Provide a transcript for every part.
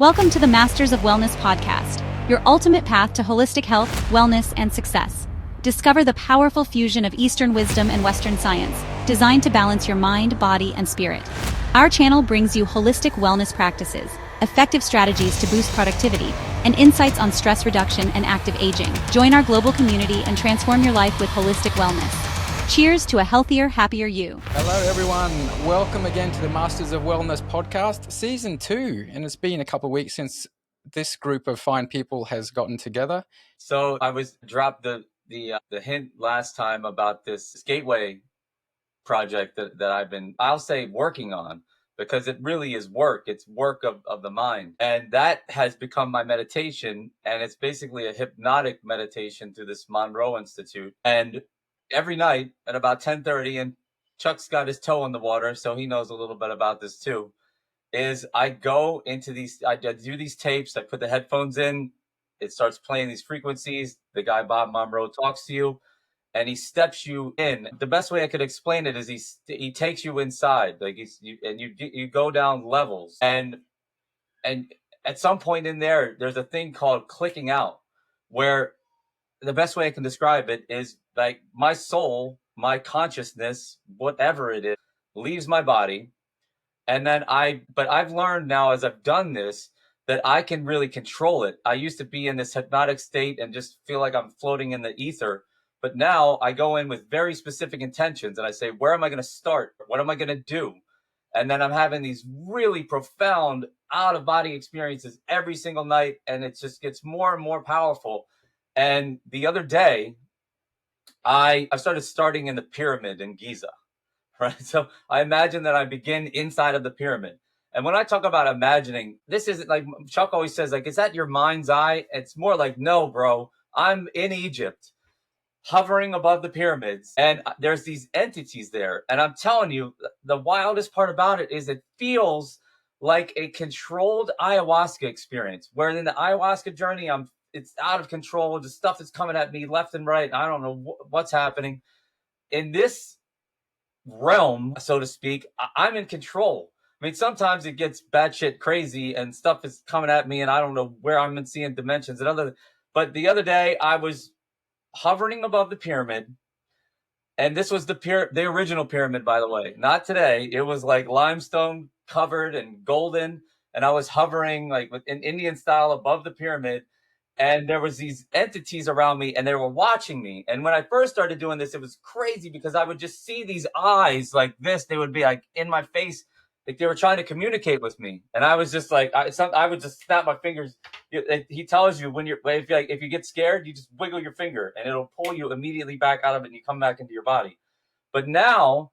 Welcome to the Masters of Wellness podcast, your ultimate path to holistic health, wellness, and success. Discover the powerful fusion of Eastern wisdom and Western science, designed to balance your mind, body, and spirit. Our channel brings you holistic wellness practices, effective strategies to boost productivity, and insights on stress reduction and active aging. Join our global community and transform your life with holistic wellness. Cheers to a healthier, happier you. Hello, everyone. Welcome again to the Masters of Wellness podcast, season 2. And it's been a couple of weeks since this group of fine people has gotten together. So I was dropped the hint last time about this gateway project that I've been, I'll say, working on, because it really is work. It's work of the mind. And that has become my meditation. And it's basically a hypnotic meditation through this Monroe Institute. And every night at about 10:30, and Chuck's got his toe in the water, so he knows a little bit about this too, is I go into these, I do these tapes, I put the headphones in, it starts playing these frequencies, the guy Bob Monroe talks to you, and he steps you in. The best way I could explain it is he takes you inside, like you go down levels, and at some point in there's a thing called clicking out, where the best way I can describe it is like my soul, my consciousness, whatever it is, leaves my body. And then but I've learned now as I've done this that I can really control it. I used to be in this hypnotic state and just feel like I'm floating in the ether. But now I go in with very specific intentions and I say, where am I going to start? What am I going to do? And then I'm having these really profound out of body experiences every single night. And it just gets more and more powerful. And the other day, I started in the pyramid in Giza, right? So I imagine that I begin inside of the pyramid. And when I talk about imagining, this isn't like Chuck always says, like, is that your mind's eye? It's more like, no, bro, I'm in Egypt, hovering above the pyramids. And there's these entities there. And I'm telling you, the wildest part about it is it feels like a controlled ayahuasca experience, where in the ayahuasca journey, it's out of control. The stuff is coming at me left and right. I don't know what's happening. In this realm, so to speak, I'm in control. I mean, sometimes it gets batshit crazy and stuff is coming at me and I don't know where I'm seeing dimensions and other. But the other day I was hovering above the pyramid, and this was the original pyramid, by the way, not today. It was like limestone covered and golden, and I was hovering like with an Indian style above the pyramid. And there was these entities around me and they were watching me. And when I first started doing this, it was crazy because I would just see these eyes like this. They would be like in my face, like they were trying to communicate with me. And I was just like, I would just snap my fingers. He tells you if you get scared, you just wiggle your finger and it'll pull you immediately back out of it and you come back into your body. But now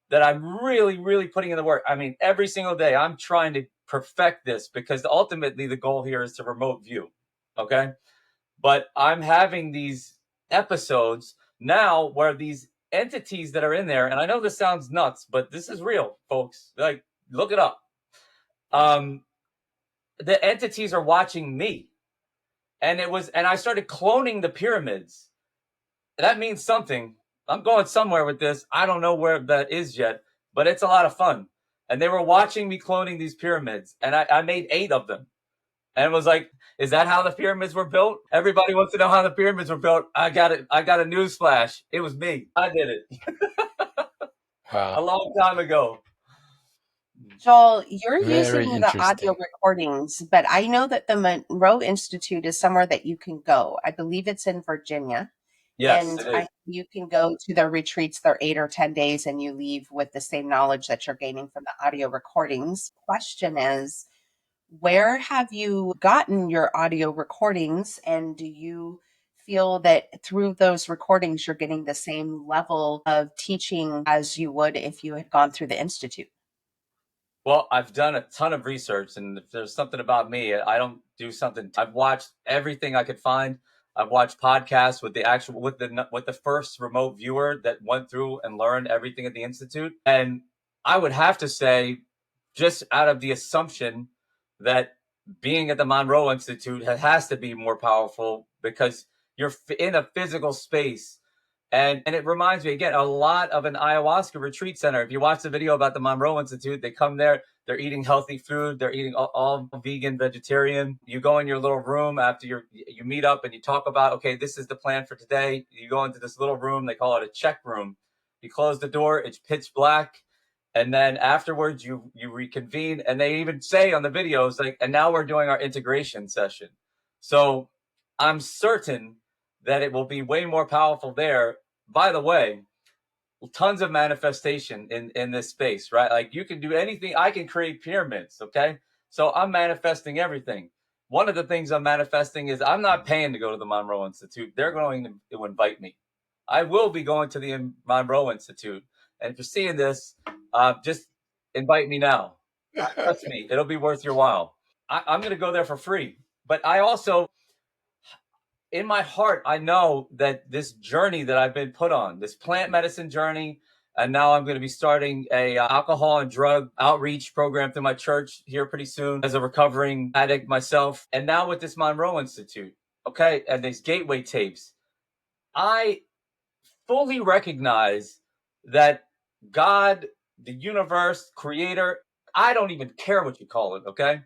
that I'm really, really putting in the work, I mean, every single day I'm trying to perfect this, because ultimately the goal here is to remote view. Okay. But I'm having these episodes now where these entities that are in there, and I know this sounds nuts, but this is real, folks. Like, look it up. The entities are watching me. And I started cloning the pyramids. That means something. I'm going somewhere with this. I don't know where that is yet, but it's a lot of fun. And they were watching me cloning these pyramids, and I made 8 of them. And it was like, is that how the pyramids were built? Everybody wants to know how the pyramids were built. I got it. I got a news flash. It was me. I did it. Wow. A long time ago. Joel, you're Very using the audio interesting. recordings, but I know that the Monroe Institute is somewhere that you can go. I believe it's in Virginia. Yes, And it is. you can go to their retreats. They're 8 or 10 days, and you leave with the same knowledge that you're gaining from the audio recordings. Question is, where have you gotten your audio recordings, and do you feel that through those recordings you're getting the same level of teaching as you would if you had gone through the Institute? Well, I've done a ton of research, and if there's something about me, I don't do something. I've watched everything I could find. I've watched podcasts with the first remote viewer that went through and learned everything at the Institute. And I would have to say, just out of the assumption that being at the Monroe Institute has to be more powerful, because you're in a physical space And it reminds me again a lot of an ayahuasca retreat center. If you watch the video about the Monroe Institute, they come there, they're eating healthy food, they're eating all vegan, vegetarian. You go in your little room after you meet up and you talk about, okay, this is the plan for today. You go into this little room, they call it a check room. You close the door, it's pitch black. And then afterwards you reconvene, and they even say on the videos, like, and now we're doing our integration session. So I'm certain that it will be way more powerful there. By the way, tons of manifestation in this space, right? Like, you can do anything. I can create pyramids. Okay. So I'm manifesting everything. One of the things I'm manifesting is I'm not paying to go to the Monroe Institute. They're going to invite me. I will be going to the Monroe Institute. And if you're seeing this, just invite me now. Trust me, it'll be worth your while. I'm going to go there for free. But I also, in my heart, I know that this journey that I've been put on, this plant medicine journey, and now I'm going to be starting a alcohol and drug outreach program through my church here pretty soon as a recovering addict myself. And now with this Monroe Institute, okay, and these gateway tapes, I fully recognize that God, the universe, creator, I don't even care what you call it, okay?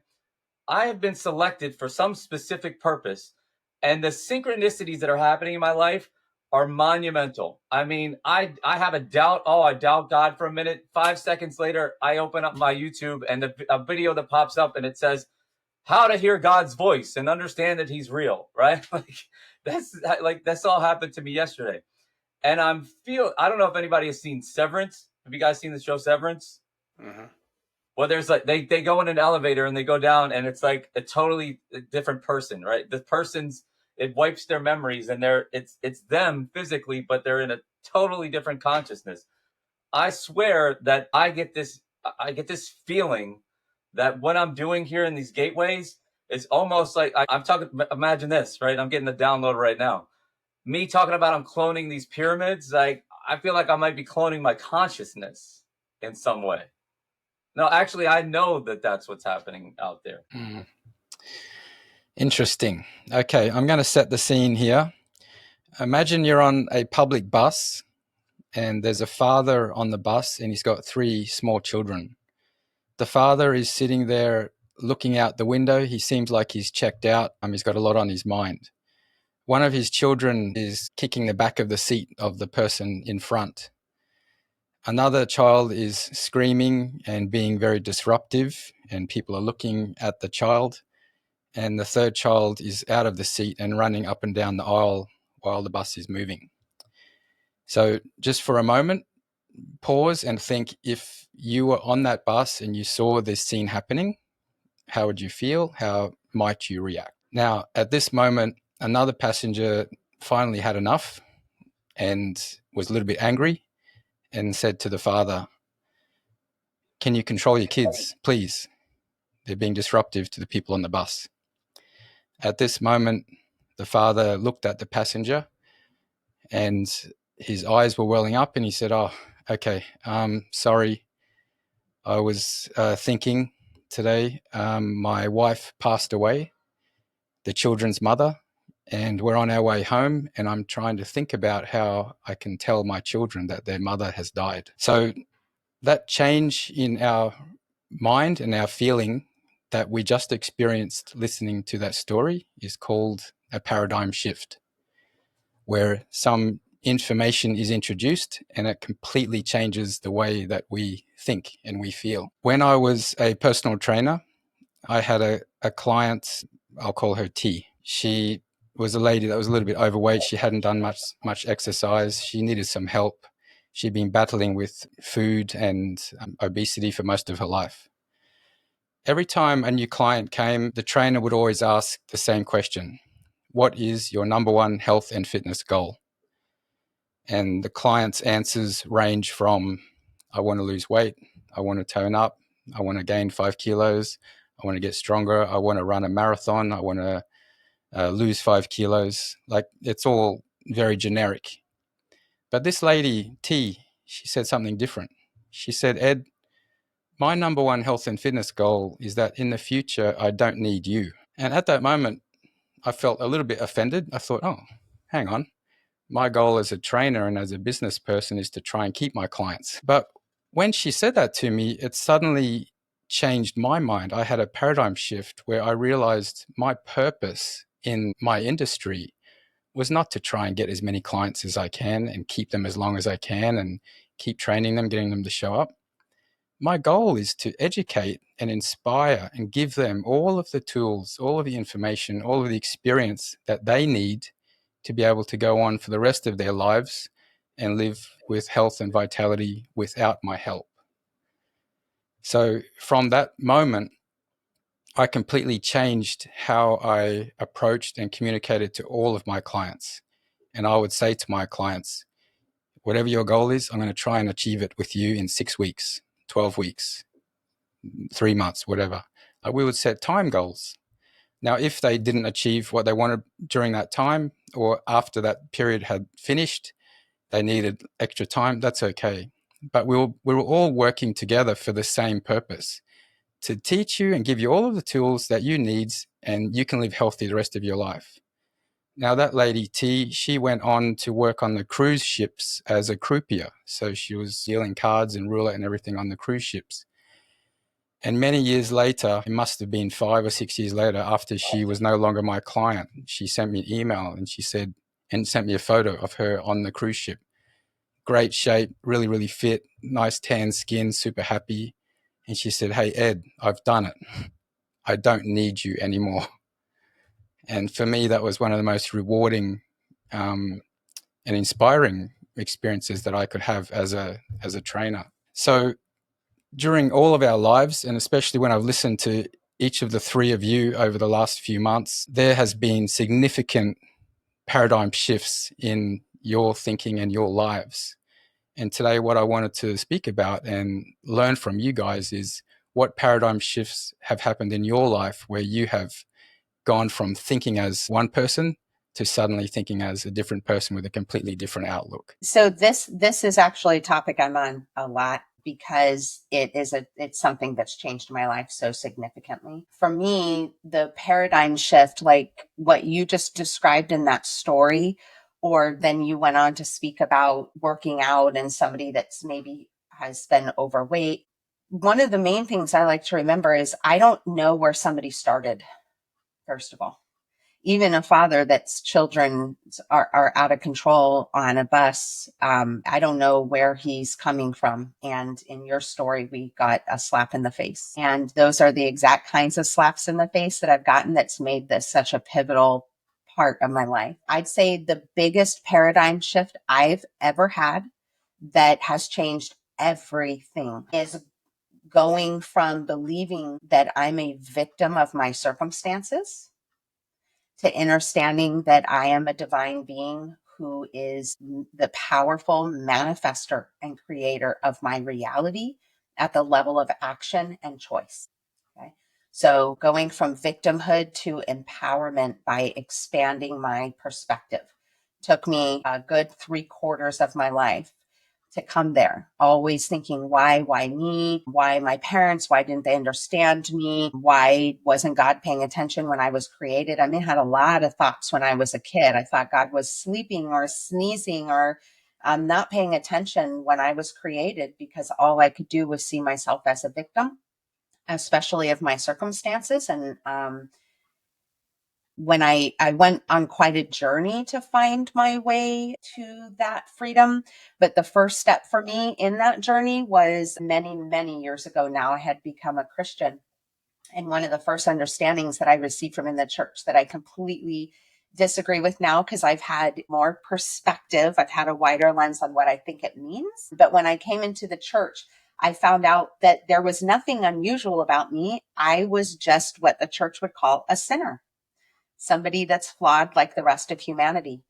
I have been selected for some specific purpose, and the synchronicities that are happening in my life are monumental. I mean, I have a doubt. Oh, I doubt God for a minute. 5 seconds later, I open up my YouTube, and a video that pops up, and it says, "How to hear God's voice and understand that He's real." Right? That's all happened to me yesterday, and I don't know if anybody has seen Severance. Have you guys seen the show Severance? Mm-hmm. Well, there's like they go in an elevator and they go down, and it's like a totally different person, right? The person's, it wipes their memories, and it's them physically, but they're in a totally different consciousness. I swear that I get this feeling that what I'm doing here in these gateways is almost like I'm talking. Imagine this, right? I'm getting the download right now. Me talking about I'm cloning these pyramids. Like, I feel like I might be cloning my consciousness in some way. No, actually, I know that that's what's happening out there. Mm. Interesting. Okay, I'm going to set the scene here. Imagine you're on a public bus, and there's a father on the bus, and he's got 3 small children. The father is sitting there looking out the window. He seems like he's checked out. He's got a lot on his mind. One of his children is kicking the back of the seat of the person in front. Another child is screaming and being very disruptive, and people are looking at the child. And the third child is out of the seat and running up and down the aisle while the bus is moving. So just for a moment, pause and think, if you were on that bus and you saw this scene happening, how would you feel? How might you react? Now, at this moment, another passenger finally had enough and was a little bit angry and said to the father, "Can you control your kids, please? They're being disruptive to the people on the bus." At this moment, the father looked at the passenger and his eyes were welling up, and he said, "Oh, okay, sorry. I was thinking today, my wife passed away, the children's mother, and we're on our way home, and I'm trying to think about how I can tell my children that their mother has died." So that change in our mind and our feeling that we just experienced listening to that story is called a paradigm shift, where some information is introduced and it completely changes the way that we think and we feel. When I was a personal trainer, I had a client, I'll call her T. She was a lady that was a little bit overweight. She hadn't done much exercise. She needed some help. She'd been battling with food and obesity for most of her life. Every time a new client came, the trainer would always ask the same question: what is your number one health and fitness goal? And the client's answers range from, I want to lose weight, I want to tone up, I want to gain 5 kilos, I want to get stronger, I want to run a marathon, I want to lose 5 kilos. Like, it's all very generic. But this lady, T, she said something different. She said, "Ed, my number one health and fitness goal is that in the future, I don't need you." And at that moment, I felt a little bit offended. I thought, oh, hang on. My goal as a trainer and as a business person is to try and keep my clients. But when she said that to me, it suddenly changed my mind. I had a paradigm shift where I realized my purpose in my industry was not to try and get as many clients as I can and keep them as long as I can and keep training them, getting them to show up. My goal is to educate and inspire and give them all of the tools, all of the information, all of the experience that they need to be able to go on for the rest of their lives and live with health and vitality without my help. So from that moment, I completely changed how I approached and communicated to all of my clients. And I would say to my clients, whatever your goal is, I'm going to try and achieve it with you in 6 weeks, 12 weeks, 3 months, whatever. We would set time goals. Now, if they didn't achieve what they wanted during that time or after that period had finished, they needed extra time, that's okay. But we were all working together for the same purpose, to teach you and give you all of the tools that you need, and you can live healthy the rest of your life. Now, that lady T, she went on to work on the cruise ships as a croupier. So she was dealing cards and roulette and everything on the cruise ships. And many years later, it must have been 5 or 6 years later, after she was no longer my client, she sent me an email and she said, and sent me a photo of her on the cruise ship. Great shape, really, really fit, nice tan skin, super happy. And she said, "Hey, Ed, I've done it. I don't need you anymore." And for me, that was one of the most rewarding and inspiring experiences that I could have as a trainer. So during all of our lives, and especially when I've listened to each of the three of you over the last few months, there has been significant paradigm shifts in your thinking and your lives. And today, what I wanted to speak about and learn from you guys is what paradigm shifts have happened in your life where you have gone from thinking as one person to suddenly thinking as a different person with a completely different outlook. So this is actually a topic I'm on a lot because it's something that's changed my life so significantly. For me, the paradigm shift, like what you just described in that story, or then you went on to speak about working out and somebody that's maybe has been overweight. One of the main things I like to remember is I don't know where somebody started, first of all. Even a father that's children are out of control on a bus. I don't know where he's coming from. And in your story, we got a slap in the face. And those are the exact kinds of slaps in the face that I've gotten that's made this such a pivotal part of my life. I'd say the biggest paradigm shift I've ever had that has changed everything is going from believing that I'm a victim of my circumstances to understanding that I am a divine being who is the powerful manifester and creator of my reality at the level of action and choice. Okay. So going from victimhood to empowerment by expanding my perspective took me a good 3/4 of my life to come there, always thinking, why me? Why my parents? Why didn't they understand me? Why wasn't God paying attention when I was created? I mean, I had a lot of thoughts when I was a kid. I thought God was sleeping or sneezing or not paying attention when I was created because all I could do was see myself as a victim, especially of my circumstances. And when I went on quite a journey to find my way to that freedom. But the first step for me in that journey was many, many years ago now. I had become a Christian. And one of the first understandings that I received from in the church that I completely disagree with now because I've had more perspective. I've had a wider lens on what I think it means. But when I came into the church, I found out that there was nothing unusual about me. I was just what the church would call a sinner, somebody that's flawed like the rest of humanity.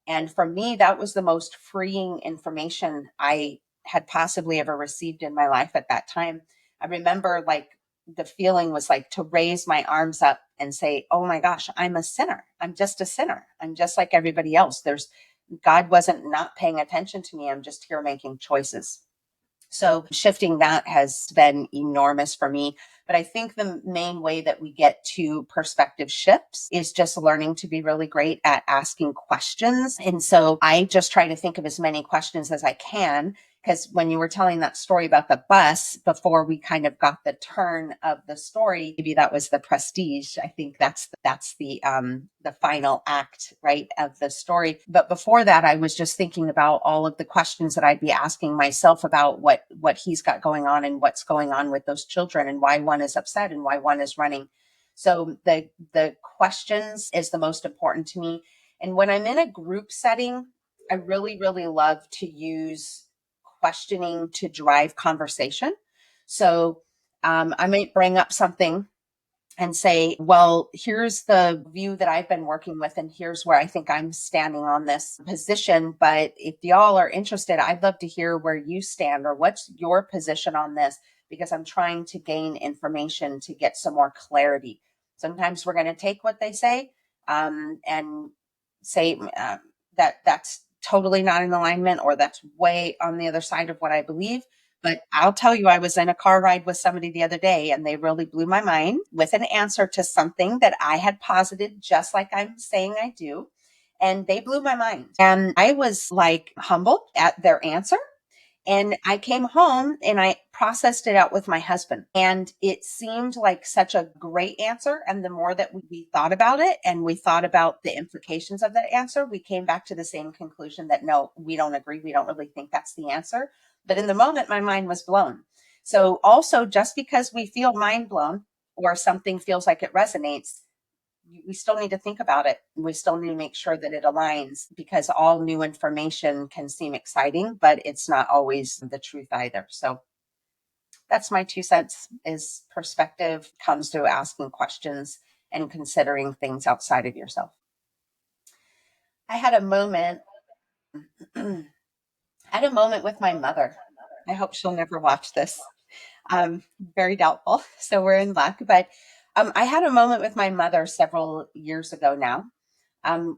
And for me, that was the most freeing information I had possibly ever received in my life at that time. I remember like the feeling was like to raise my arms up and say, oh my gosh, I'm a sinner. I'm just a sinner. I'm just like everybody else. God wasn't not paying attention to me. I'm just here making choices. So shifting that has been enormous for me. But I think the main way that we get to perspective shifts is just learning to be really great at asking questions. And so I just try to think of as many questions as I can. Because when you were telling that story about the bus before we kind of got the turn of the story, maybe that was the prestige. I think that's the final act, right, of the story. But before that, I was just thinking about all of the questions that I'd be asking myself about what he's got going on and what's going on with those children and why one is upset and why one is running. So the questions is the most important to me. And when I'm in a group setting, I really, really love to use questioning to drive conversation. So I might bring up something and say, well, here's the view that I've been working with, and here's where I think I'm standing on this position. But if y'all are interested, I'd love to hear where you stand or what's your position on this, because I'm trying to gain information to get some more clarity. Sometimes we're going to take what they say and say that that's totally not in alignment, or that's way on the other side of what I believe. But I'll tell you, I was in a car ride with somebody the other day, and they really blew my mind with an answer to something that I had posited, just like I'm saying I do. And they blew my mind. And I was like humbled at their answer. And I came home and I processed it out with my husband. And it seemed like such a great answer. And the more that we thought about it and we thought about the implications of that answer, we came back to the same conclusion that no, we don't agree. We don't really think that's the answer. But in the moment, my mind was blown. So also, just because we feel mind blown or something feels like it resonates, we still need to think about it. We still need to make sure that it aligns, because all new information can seem exciting, but it's not always the truth either. So that's my 2 cents, is perspective comes to asking questions and considering things outside of yourself. I had a moment, I had a moment with my mother. I hope she'll never watch this. Very doubtful. So we're in luck. But I had a moment with my mother several years ago now.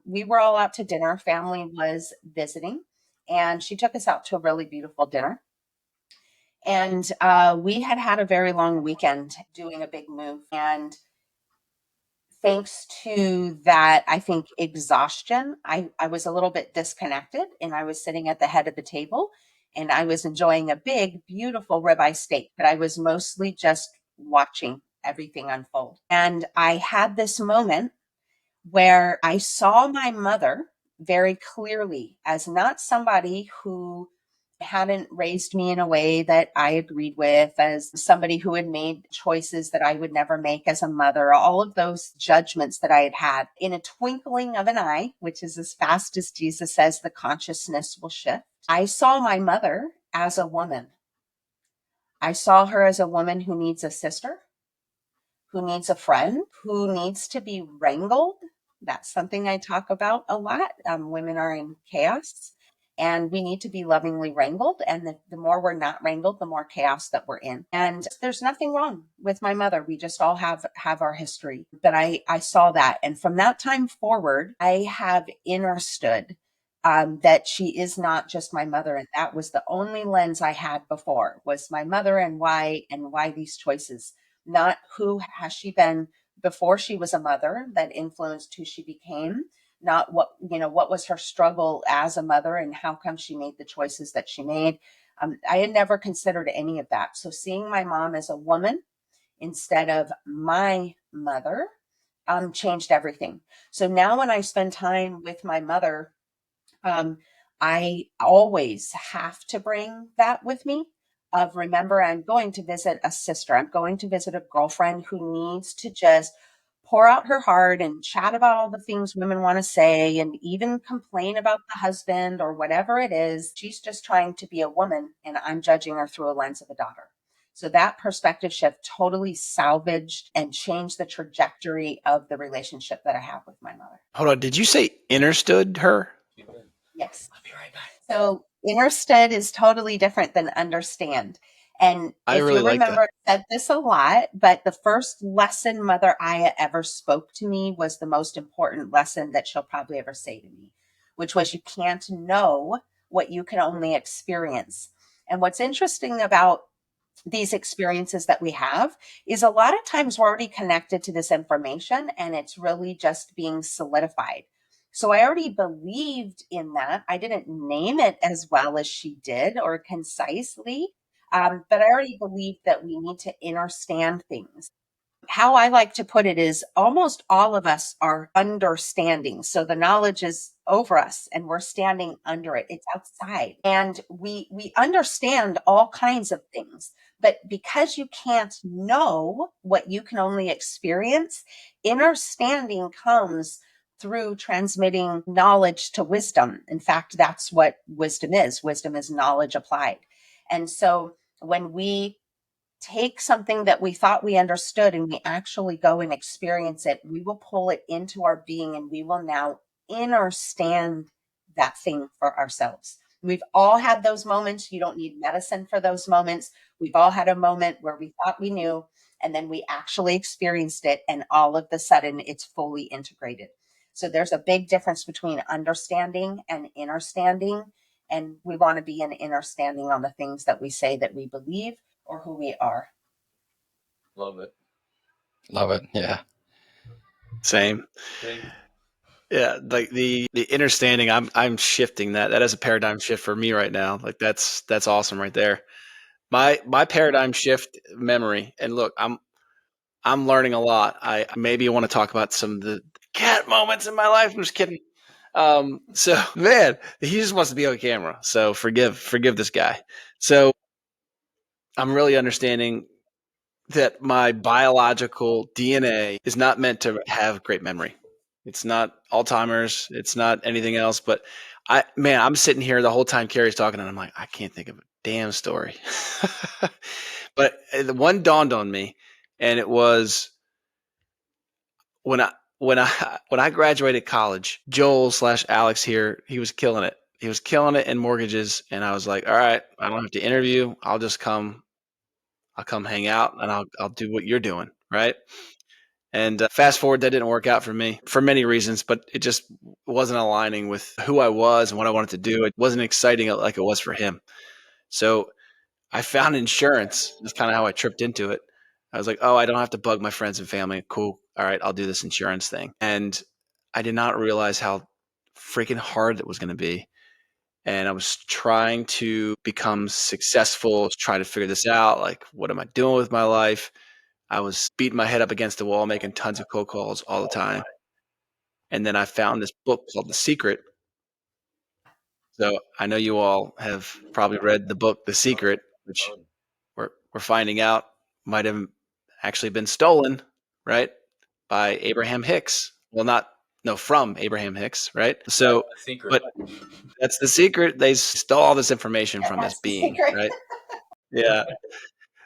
We were all out to dinner. Family was visiting, and she took us out to a really beautiful dinner. And we had had a very long weekend doing a big move. And thanks to that, I think, exhaustion, I was a little bit disconnected, and I was sitting at the head of the table, and I was enjoying a big, beautiful ribeye steak, but I was mostly just watching everything unfold. And I had this moment where I saw my mother very clearly as not somebody who hadn't raised me in a way that I agreed with, as somebody who had made choices that I would never make as a mother, all of those judgments that I had had. In a twinkling of an eye, which is as fast as Jesus says, the consciousness will shift. I saw my mother as a woman. I saw her as a woman who needs a sister, who needs a friend, who needs to be wrangled. That's something I talk about a lot. Women are in chaos, and we need to be lovingly wrangled. And the more we're not wrangled, the more chaos that we're in. And there's nothing wrong with my mother. We just all have our history. But I saw that. And from that time forward, I have understood that she is not just my mother. And that was the only lens I had before, was my mother, and why these choices. Not who has she been before she was a mother that influenced who she became, not what was her struggle as a mother and how come she made the choices that she made. I had never considered any of that. So seeing my mom as a woman instead of my mother changed everything. So now when I spend time with my mother, I always have to bring that with me, of remember, I'm going to visit a sister. I'm going to visit a girlfriend who needs to just pour out her heart and chat about all the things women want to say, and even complain about the husband or whatever it is. She's just trying to be a woman, and I'm judging her through a lens of a daughter. So that perspective shift totally salvaged and changed the trajectory of the relationship that I have with my mother. Hold on. Did you say understood her? Yes. I'll be right back. So understood is totally different than understand. And I if really you like that. remember, I said this a lot, but the first lesson Mother Aya ever spoke to me was the most important lesson that she'll probably ever say to me, which was, you can't know what you can only experience. And what's interesting about these experiences that we have is a lot of times we're already connected to this information and it's really just being solidified. So I already believed in that. I didn't name it as well as she did or concisely, but I already believed that we need to understand things. How I like to put it is almost all of us are understanding. So the knowledge is over us and we're standing under it. It's outside. And we understand all kinds of things. But because you can't know what you can only experience, understanding comes through transmitting knowledge to wisdom. In fact, that's what wisdom is. Wisdom is knowledge applied. And so when we take something that we thought we understood and we actually go and experience it, we will pull it into our being and we will now understand that thing for ourselves. We've all had those moments. You don't need medicine for those moments. We've all had a moment where we thought we knew and then we actually experienced it and all of the sudden it's fully integrated. So there's a big difference between understanding and understanding. And we want to be in understanding on the things that we say that we believe or who we are. Love it. Love it. Yeah. Same. Thanks. Yeah, like the understanding, I'm shifting that. That is a paradigm shift for me right now. Like that's awesome right there. My paradigm shift memory. And look, I'm learning a lot. I maybe want to talk about some of the cat moments in my life. I'm just kidding. So man, he just wants to be on camera. So forgive this guy. So I'm really understanding that my biological DNA is not meant to have great memory. It's not Alzheimer's. It's not anything else. But I'm sitting here the whole time Carrie's talking, and I'm like, I can't think of a damn story. But the one dawned on me, and it was when I graduated college. Joel/Alex here, he was killing it. He was killing it in mortgages, and I was like, all right, I don't have to interview. I'll come hang out, and I'll do what you're doing, right? And fast forward, that didn't work out for me for many reasons, but it just wasn't aligning with who I was and what I wanted to do. It wasn't exciting like it was for him. So I found insurance. That's kind of how I tripped into it. I was like, oh, I don't have to bug my friends and family. Cool. All right, I'll do this insurance thing. And I did not realize how freaking hard it was going to be. And I was trying to become successful, trying to figure this out. Like, what am I doing with my life? I was beating my head up against the wall, making tons of cold calls all the time. And then I found this book called The Secret. So I know you all have probably read the book The Secret, which we're finding out might have actually been stolen, right, by Abraham Hicks. Well, from Abraham Hicks, right? So, Secret. but that's the secret. They stole all this information from this being, right? Yeah.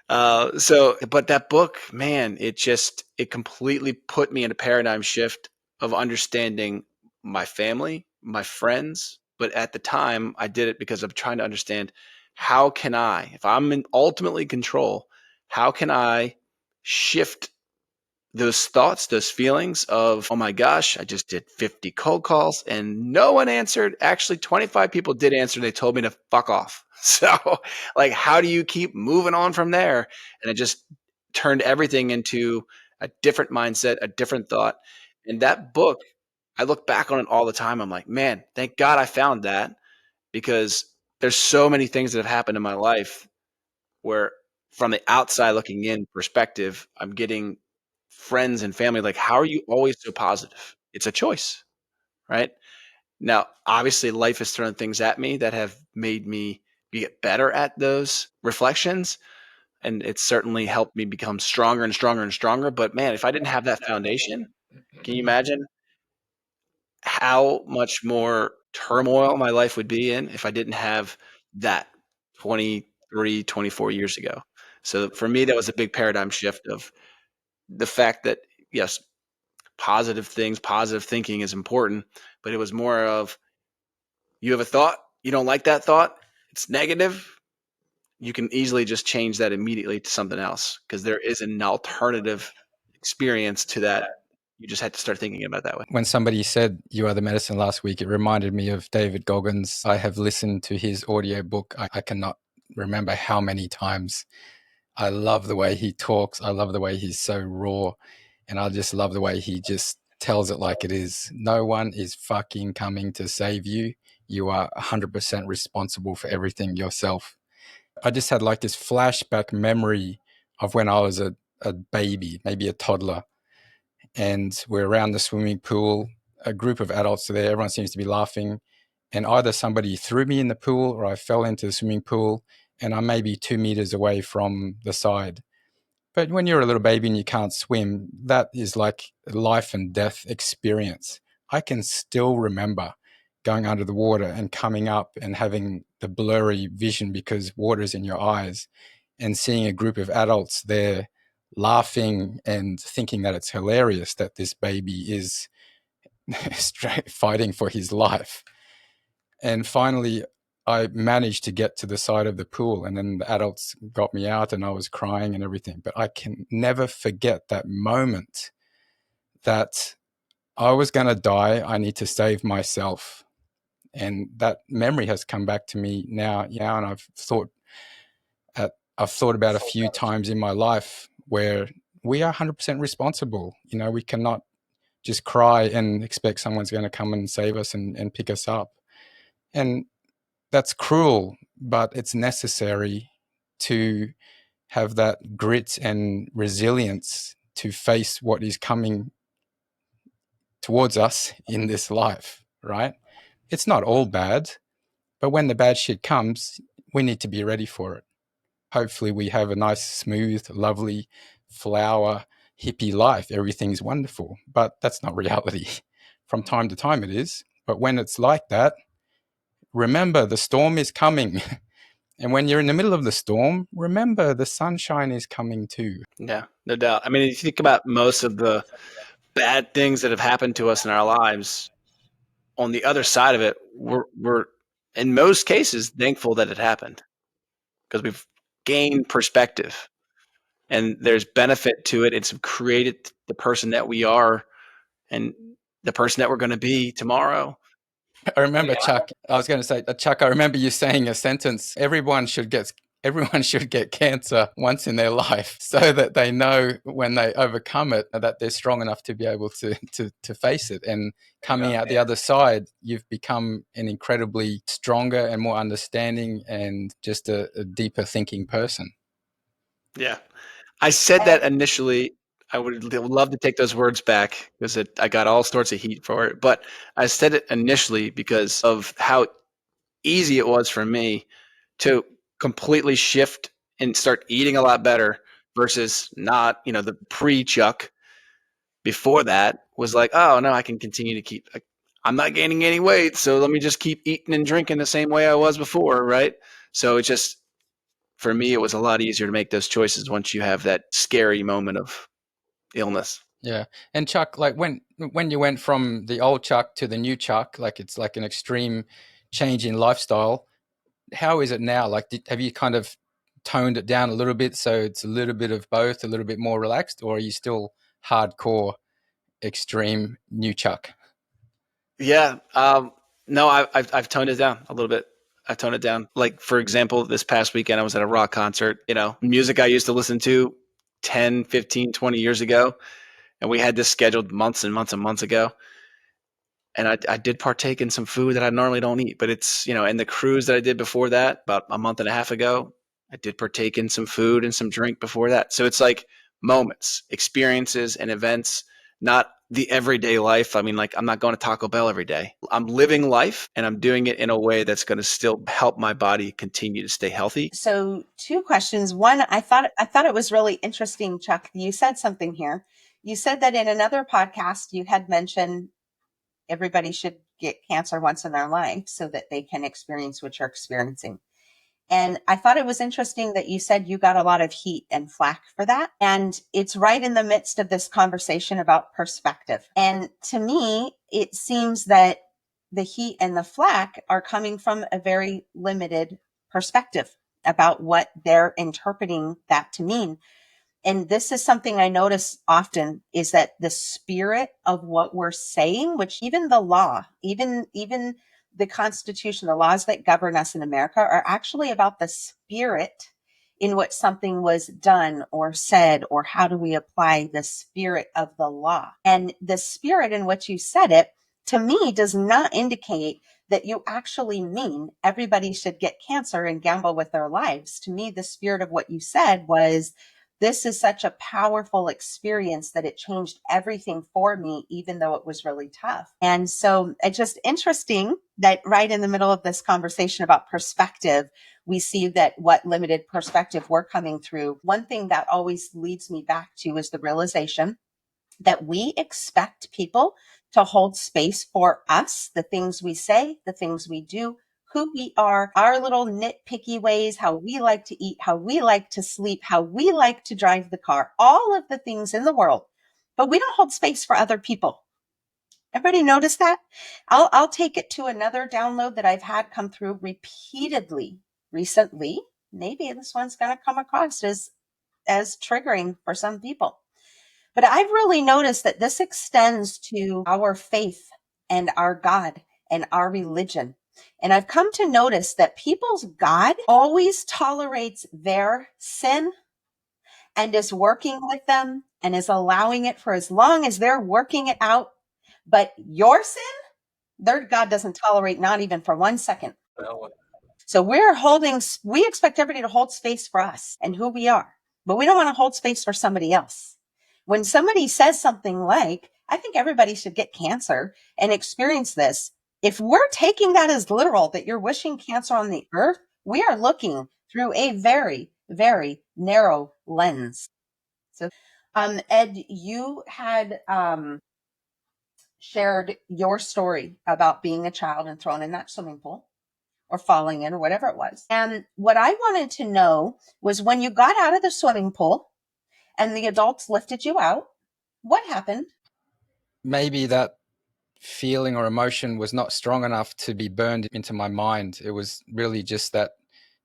But that book, man, it completely put me in a paradigm shift of understanding my family, my friends. But at the time, I did it because I'm trying to understand how can I, if I'm in ultimately control, how can I shift those thoughts, those feelings of, oh my gosh, I just did 50 cold calls and no one answered. Actually, 25 people did answer. They told me to fuck off. So, like, how do you keep moving on from there? And it just turned everything into a different mindset, a different thought. And that book, I look back on it all the time. I'm like, man, thank God I found that, because there's so many things that have happened in my life where, from the outside looking in perspective, I'm getting friends and family like, how are you always so positive? It's a choice, right? Now, obviously, life has thrown things at me that have made me get better at those reflections. And it's certainly helped me become stronger and stronger and stronger. But man, if I didn't have that foundation, can you imagine how much more turmoil my life would be in if I didn't have that 23, 24 years ago? So for me, that was a big paradigm shift of the fact that, yes, positive thinking is important, but it was more of, you have a thought, you don't like that thought, it's negative, you can easily just change that immediately to something else, because there is an alternative experience to that. You just had to start thinking about it that way. When somebody said You Are the Medicine last week, it reminded me of David Goggins. I have listened to his audio book. I cannot remember how many times. I love the way he talks. I love the way he's so raw. And I just love the way he just tells it like it is. No one is fucking coming to save you. You are 100% responsible for everything yourself. I just had like this flashback memory of when I was a baby, maybe a toddler. And we're around the swimming pool. A group of adults are there. Everyone seems to be laughing. And either somebody threw me in the pool or I fell into the swimming pool and I'm maybe 2 meters away from the side. But when you're a little baby and you can't swim, that is like a life and death experience. I can still remember going under the water and coming up and having the blurry vision because water is in your eyes and seeing a group of adults there laughing and thinking that it's hilarious that this baby is fighting for his life. And finally, I managed to get to the side of the pool and then the adults got me out and I was crying and everything. But I can never forget that moment that I was going to die. I need to save myself. And that memory has come back to me now. And I've thought about a few times in my life where we are 100% responsible. We cannot just cry and expect someone's going to come and save us and pick us up. And that's cruel, but it's necessary to have that grit and resilience to face what is coming towards us in this life, right? It's not all bad, but when the bad shit comes, we need to be ready for it. Hopefully we have a nice, smooth, lovely, flower, hippie life. Everything's wonderful, but that's not reality. From time to time it is, but when it's like that, remember the storm is coming. And when you're in the middle of the storm, remember the sunshine is coming too. Yeah, no doubt. I mean, if you think about most of the bad things that have happened to us in our lives, on the other side of it, we're in most cases thankful that it happened because we've gained perspective and there's benefit to it. It's created the person that we are and the person that we're going to be tomorrow. I remember, Chuck, I remember you saying a sentence, everyone should get cancer once in their life so that they know when they overcome it that they're strong enough to be able to face it. And coming out the other side, you've become an incredibly stronger and more understanding and just a deeper thinking person. Yeah. I said that initially. I would love to take those words back because I got all sorts of heat for it. But I said it initially because of how easy it was for me to completely shift and start eating a lot better versus not, the pre-Chuck before that was like, oh, no, I can continue to keep, I'm not gaining any weight. So let me just keep eating and drinking the same way I was before. Right. So it just, for me, it was a lot easier to make those choices once you have that scary moment of illness. Yeah. And Chuck, like when you went from the old Chuck to the new Chuck, like it's like an extreme change in lifestyle. How is it now? Like, have you kind of toned it down a little bit so it's a little bit of both, a little bit more relaxed, or are you still hardcore, extreme new Chuck? Yeah. No, I've toned it down a little bit. I toned it down. Like, for example, this past weekend, I was at a rock concert, music I used to listen to 10, 15, 20 years ago. And we had this scheduled months and months and months ago. And I did partake in some food that I normally don't eat, but it's, and the cruise that I did before that, about a month and a half ago, I did partake in some food and some drink before that. So it's like moments, experiences, and events, not the everyday life. I mean, like, I'm not going to Taco Bell every day. I'm living life and I'm doing it in a way that's going to still help my body continue to stay healthy. So 2 questions. One, I thought it was really interesting, Chuck. You said something here. You said that in another podcast you had mentioned everybody should get cancer once in their life so that they can experience what you're experiencing. And I thought it was interesting that you said you got a lot of heat and flack for that. And it's right in the midst of this conversation about perspective. And to me, it seems that the heat and the flack are coming from a very limited perspective about what they're interpreting that to mean. And this is something I notice often is that the spirit of what we're saying, which even the law, even the Constitution, the laws that govern us in America are actually about the spirit in which something was done or said, or how do we apply the spirit of the law. And the spirit in which you said it, to me, does not indicate that you actually mean everybody should get cancer and gamble with their lives. To me, the spirit of what you said was, this is such a powerful experience that it changed everything for me, even though it was really tough. And so it's just interesting that right in the middle of this conversation about perspective, we see that what limited perspective we're coming through. One thing that always leads me back to is the realization that we expect people to hold space for us, the things we say, the things we do, who we are, our little nitpicky ways, how we like to eat, how we like to sleep, how we like to drive the car, all of the things in the world. But we don't hold space for other people. Everybody notice that? I'll take it to another download that I've had come through repeatedly recently. Maybe this one's going to come across as triggering for some people. But I've really noticed that this extends to our faith and our God and our religion. And I've come to notice that people's God always tolerates their sin and is working with them and is allowing it for as long as they're working it out. But your sin, their God doesn't tolerate, not even for 1 second. So we expect everybody to hold space for us and who we are, but we don't want to hold space for somebody else. When somebody says something like, I think everybody should get cancer and experience this, if we're taking that as literal, that you're wishing cancer on the earth, we are looking through a very, very narrow lens. So, Ed, you had shared your story about being a child and thrown in that swimming pool or falling in or whatever it was. And what I wanted to know was, when you got out of the swimming pool and the adults lifted you out, what happened? Maybe that feeling or emotion was not strong enough to be burned into my mind. It was really just that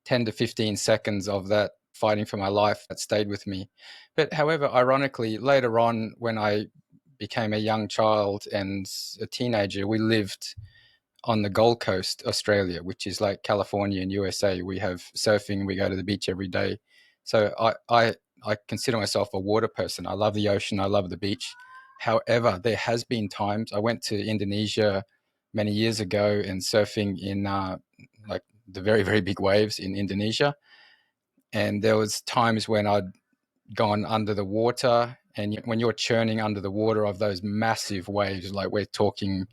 10 to 15 seconds of that fighting for my life that stayed with me. But however, ironically, later on, when I became a young child and a teenager, we lived on the Gold Coast, Australia, which is like California and USA. We have surfing, we go to the beach every day. So I consider myself a water person. I love the ocean, I love the beach. However, there has been times I went to Indonesia many years ago and surfing in like the very, very big waves in Indonesia. And there was times when I'd gone under the water, and when you're churning under the water of those massive waves, like we're talking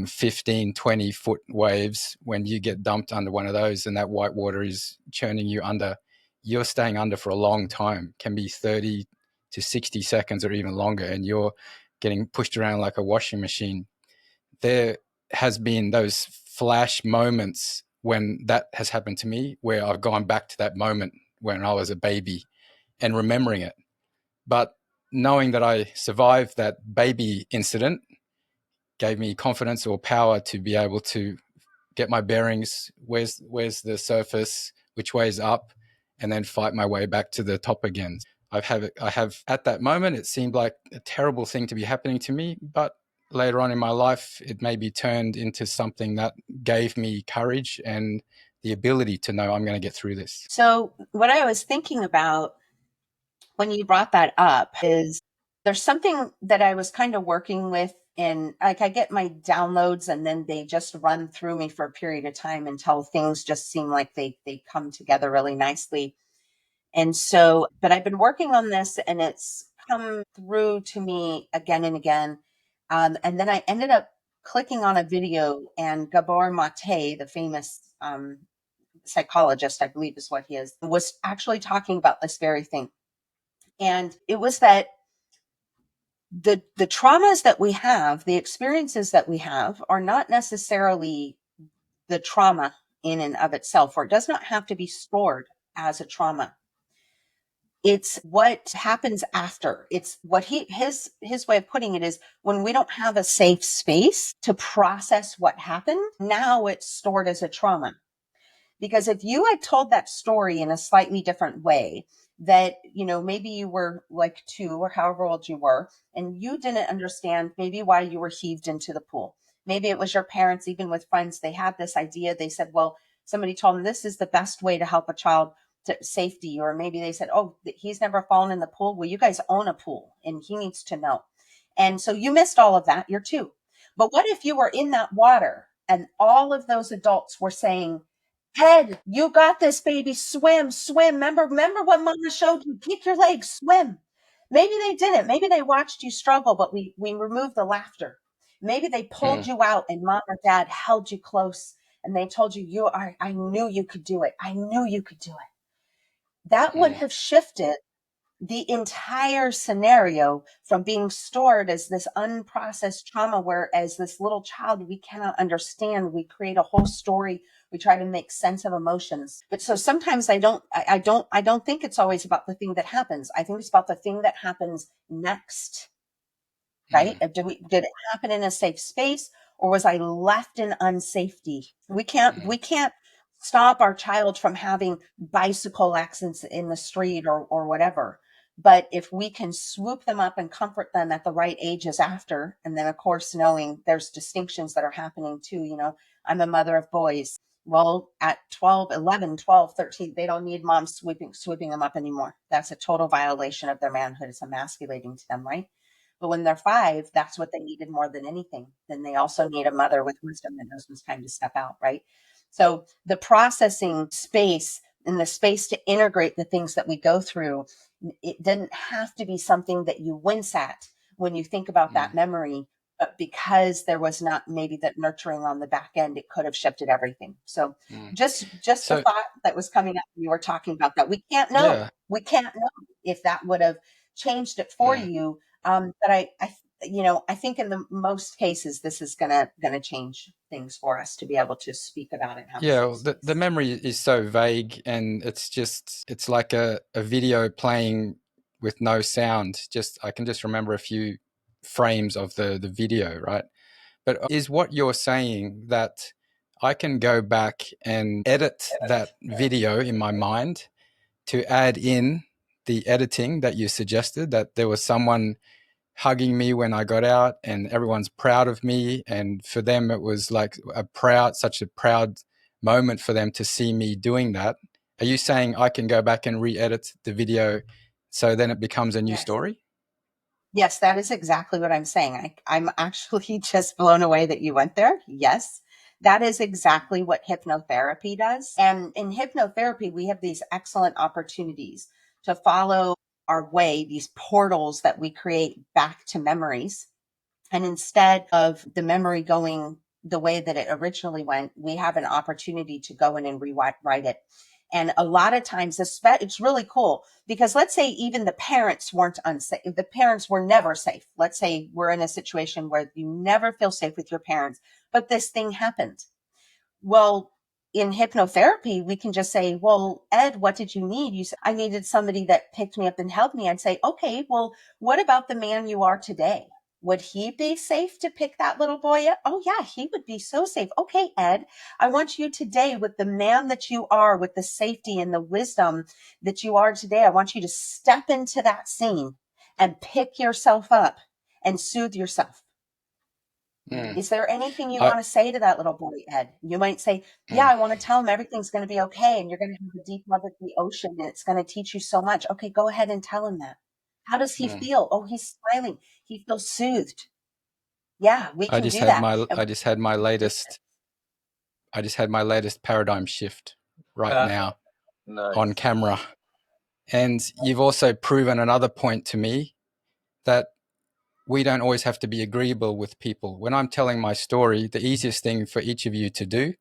15, 20 foot waves, when you get dumped under one of those and that white water is churning you under, you're staying under for a long time, can be 30 to 60 seconds or even longer, and you're getting pushed around like a washing machine. There has been those flash moments when that has happened to me, where I've gone back to that moment when I was a baby and remembering it. But knowing that I survived that baby incident gave me confidence or power to be able to get my bearings. Where's the surface? Which way is up? And then fight my way back to the top again. I have at that moment, it seemed like a terrible thing to be happening to me, but later on in my life, it maybe turned into something that gave me courage and the ability to know I'm going to get through this. So what I was thinking about when you brought that up is, there's something that I was kind of working with, and like I get my downloads and then they just run through me for a period of time until things just seem like they come together really nicely. And so, but I've been working on this and it's come through to me again and again. And then I ended up clicking on a video, and Gabor Mate, the famous psychologist, I believe is what he is, was actually talking about this very thing. And it was that the traumas that we have, the experiences that we have, are not necessarily the trauma in and of itself, or it does not have to be stored as a trauma. It's what happens after. It's what his way of putting it is, when we don't have a safe space to process what happened, now it's stored as a trauma. Because if you had told that story in a slightly different way, that, maybe you were like 2 or however old you were, and you didn't understand maybe why you were heaved into the pool. Maybe it was your parents, even with friends, they had this idea. They said, well, somebody told them this is the best way to help a child to safety. Or maybe they said, oh, he's never fallen in the pool. Well, you guys own a pool and he needs to know. And so you missed all of that. You're two. But what if you were in that water and all of those adults were saying, Ted, you got this, baby. Swim, swim. Remember what mama showed you? Kick your legs, swim. Maybe they didn't. Maybe they watched you struggle, but we removed the laughter. Maybe they pulled you out and mom or dad held you close and they told you, I knew you could do it. I knew you could do it. That would have shifted the entire scenario from being stored as this unprocessed trauma where as this little child we cannot understand. We create a whole story. We try to make sense of emotions. But so sometimes I don't think it's always about the thing that happens. I think it's about the thing that happens next. Right? Did it happen in a safe space or was I left in unsafety? We can't stop our child from having bicycle accidents in the street or whatever. But if we can swoop them up and comfort them at the right ages after, and then of course, knowing there's distinctions that are happening too, I'm a mother of boys. Well, at 12, 11, 12, 13, they don't need mom swooping them up anymore. That's a total violation of their manhood. It's emasculating to them, right? But when they're 5, that's what they needed more than anything. Then they also need a mother with wisdom that knows when it's time to step out, right? So the processing space and the space to integrate the things that we go through, it didn't have to be something that you wince at when you think about that memory. But because there was not maybe that nurturing on the back end, it could have shifted everything. So just the thought that was coming up, you were talking about that. We can't know. Yeah. We can't know if that would have changed it for you. But I think in the most cases, this is gonna change things for us to be able to speak about it. Well, the memory is so vague, and it's like a video playing with no sound. I can just remember a few frames of the video, right? But is what you're saying that I can go back and edit that video in my mind to add in the editing that you suggested, that there was someone hugging me when I got out and everyone's proud of me, and for them it was like such a proud moment for them to see me doing that. Are you saying I can go back and re-edit the video so then it becomes a new story? Yes, that is exactly what I'm saying. I'm actually just blown away that you went there. Yes, that is exactly what hypnotherapy does. And in hypnotherapy, we have these excellent opportunities to follow our way, these portals that we create back to memories. And instead of the memory going the way that it originally went, we have an opportunity to go in and rewrite it. And a lot of times, it's really cool because let's say even the parents weren't unsafe. The parents were never safe. Let's say we're in a situation where you never feel safe with your parents, but this thing happened. Well, in hypnotherapy, we can just say, well, Ed, what did you need? You said, I needed somebody that picked me up and held me. I'd say, okay, well, what about the man you are today? Would he be safe to pick that little boy up? Oh, yeah, he would be so safe. Okay, Ed, I want you today with the man that you are, with the safety and the wisdom that you are today. I want you to step into that scene and pick yourself up and soothe yourself. Is there anything you want to say to that little boy, Ed? You might say, yeah, I want to tell him everything's going to be okay. And you're going to have a deep love of the ocean and it's going to teach you so much. Okay, go ahead and tell him that. How does he feel? Oh, he's smiling. He feels soothed. Yeah, we can do that. I just had my latest paradigm shift right now on camera. And you've also proven another point to me that we don't always have to be agreeable with people. When I'm telling my story, the easiest thing for each of you to do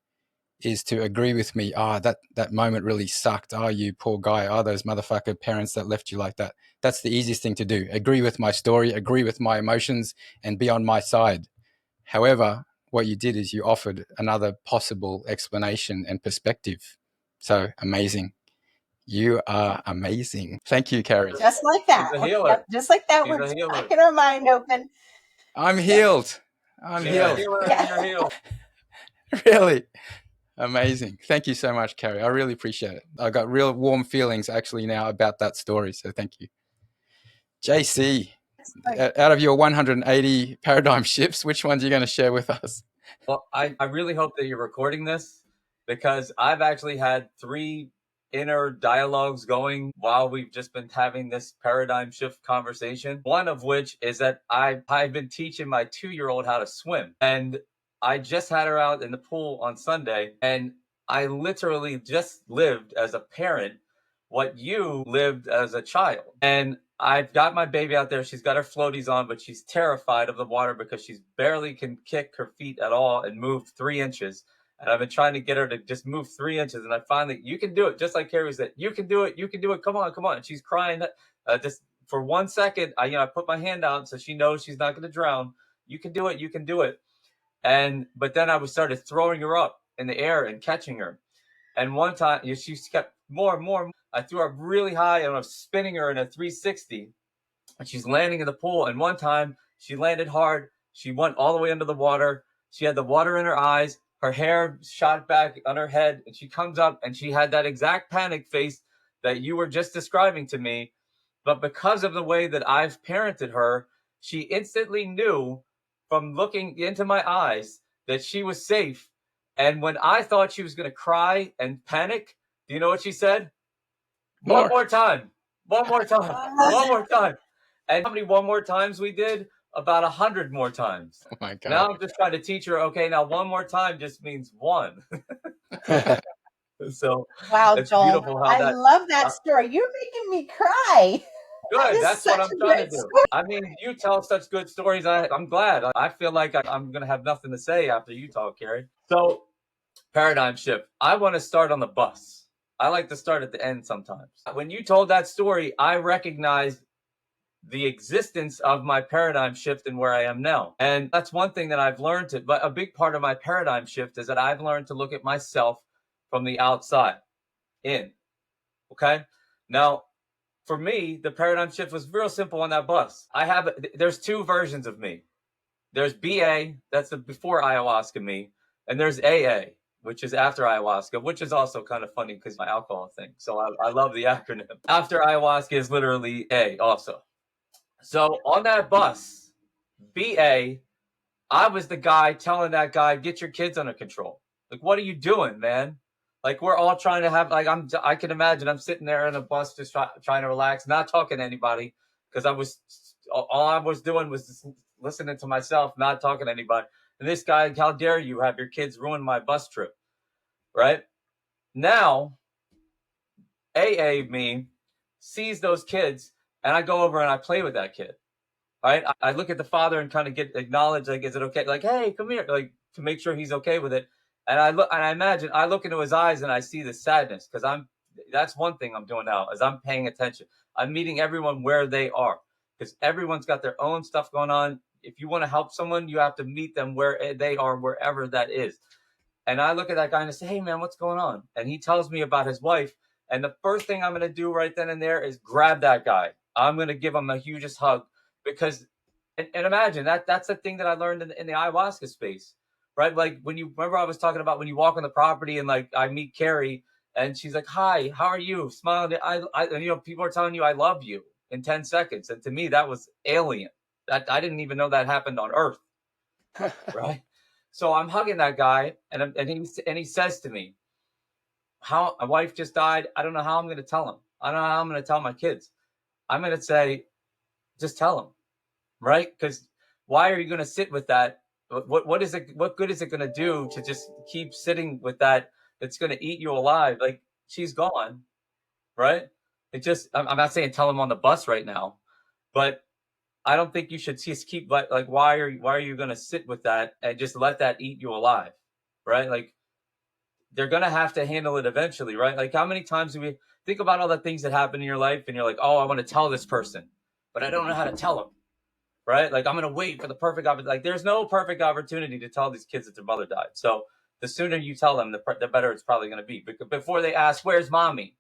is to agree with me. That moment really sucked. You poor guy. Those motherfucker parents that left you like that. That's the easiest thing to do. Agree with my story, agree with my emotions, and be on my side. However, what you did is you offered another possible explanation and perspective. So amazing. You are amazing. Thank you, Carrie. Just like that. Yep, just like that. We're cracking our mind open. I'm healed. I'm healed. You're healed. Really amazing. Thank you so much, Carrie. I really appreciate it. I got real warm feelings actually now about that story. So thank you. JC, out of your 180 paradigm shifts, which ones are you going to share with us? Well, I really hope that you're recording this because I've actually had 3 inner dialogues going while we've just been having this paradigm shift conversation. One of which is that I've been teaching my 2-year-old how to swim. And I just had her out in the pool on Sunday, and I literally just lived as a parent what you lived as a child. And I've got my baby out there. She's got her floaties on, but she's terrified of the water because she's barely can kick her feet at all and move 3 inches. And I've been trying to get her to just move 3 inches. And I finally, you can do it. Just like Carrie said, you can do it. You can do it. Come on, come on. And she's crying. Just for 1 second, I put my hand out so she knows she's not going to drown. You can do it. You can do it. But then I started throwing her up in the air and catching her. And one time, she kept more and more. I threw her up really high and I was spinning her in a 360. And she's landing in the pool. And one time, she landed hard. She went all the way under the water. She had the water in her eyes. Her hair shot back on her head. And she comes up and she had that exact panic face that you were just describing to me. But because of the way that I've parented her, she instantly knew from looking into my eyes that she was safe. And when I thought she was going to cry and panic, do you know what she said? One more time. One more time. One more time. And how many one more times we did? About 100 more times. Oh my God. Now I'm just trying to teach her, okay, now one more time just means one. So Wow, it's Joel, beautiful how I love that story. You're making me cry. That good. is That's what such I'm a trying to great do. story. I mean, you tell such good stories. I'm glad. I feel like I'm going to have nothing to say after you talk, Carrie. So paradigm shift. I want to start on the bus. I like to start at the end sometimes. When you told that story, I recognized the existence of my paradigm shift and where I am now. And that's one thing that I've learned but a big part of my paradigm shift is that I've learned to look at myself from the outside in. Okay. Now, for me, the paradigm shift was real simple on that bus. There's 2 versions of me. There's BA, that's the before ayahuasca me, and there's AA, which is after ayahuasca, which is also kind of funny because my alcohol thing. So I love the acronym. After ayahuasca is literally A also. So on that bus, BA, I was the guy telling that guy, get your kids under control. Like, what are you doing, man? Like, we're all trying to have, like, I can imagine I'm sitting there in a bus just trying to relax, not talking to anybody because all I was doing was just listening to myself, not talking to anybody. And this guy, how dare you have your kids ruin my bus trip, right? Now, AA me sees those kids and I go over and I play with that kid. Right? I look at the father and kind of get acknowledged, like, is it okay? Like, hey, come here, like to make sure he's okay with it. And I look into his eyes and I see the sadness because that's one thing I'm doing now is I'm paying attention. I'm meeting everyone where they are because everyone's got their own stuff going on. If you want to help someone, you have to meet them where they are, wherever that is. And I look at that guy and I say, hey, man, what's going on? And he tells me about his wife. And the first thing I'm going to do right then and there is grab that guy. I'm going to give him the hugest hug because, and imagine that's the thing that I learned in the ayahuasca space, right? Like when you remember I was talking about when you walk on the property and like I meet Carrie and she's like, hi, how are you? Smiling. And people are telling you I love you in 10 seconds. And to me, that was alien. That I didn't even know that happened on Earth, right? So I'm hugging that guy, and he says to me, "How my wife just died. I don't know how I'm going to tell him. I don't know how I'm going to tell my kids. I'm going to say, just tell him, right? Because why are you going to sit with that? What is it? What good is it going to do to just keep sitting with that? It's going to eat you alive. Like she's gone, right? I'm not saying tell him on the bus right now, but I don't think you should just keep like why are you going to sit with that and just let that eat you alive, right? Like they're going to have to handle it eventually, right? Like how many times do we think about all the things that happen in your life and you're like, oh, I want to tell this person, but I don't know how to tell them, right? Like I'm going to wait for the perfect opportunity. Like there's no perfect opportunity to tell these kids that their mother died. So the sooner you tell them, the better it's probably going to be. Because before they ask, where's mommy?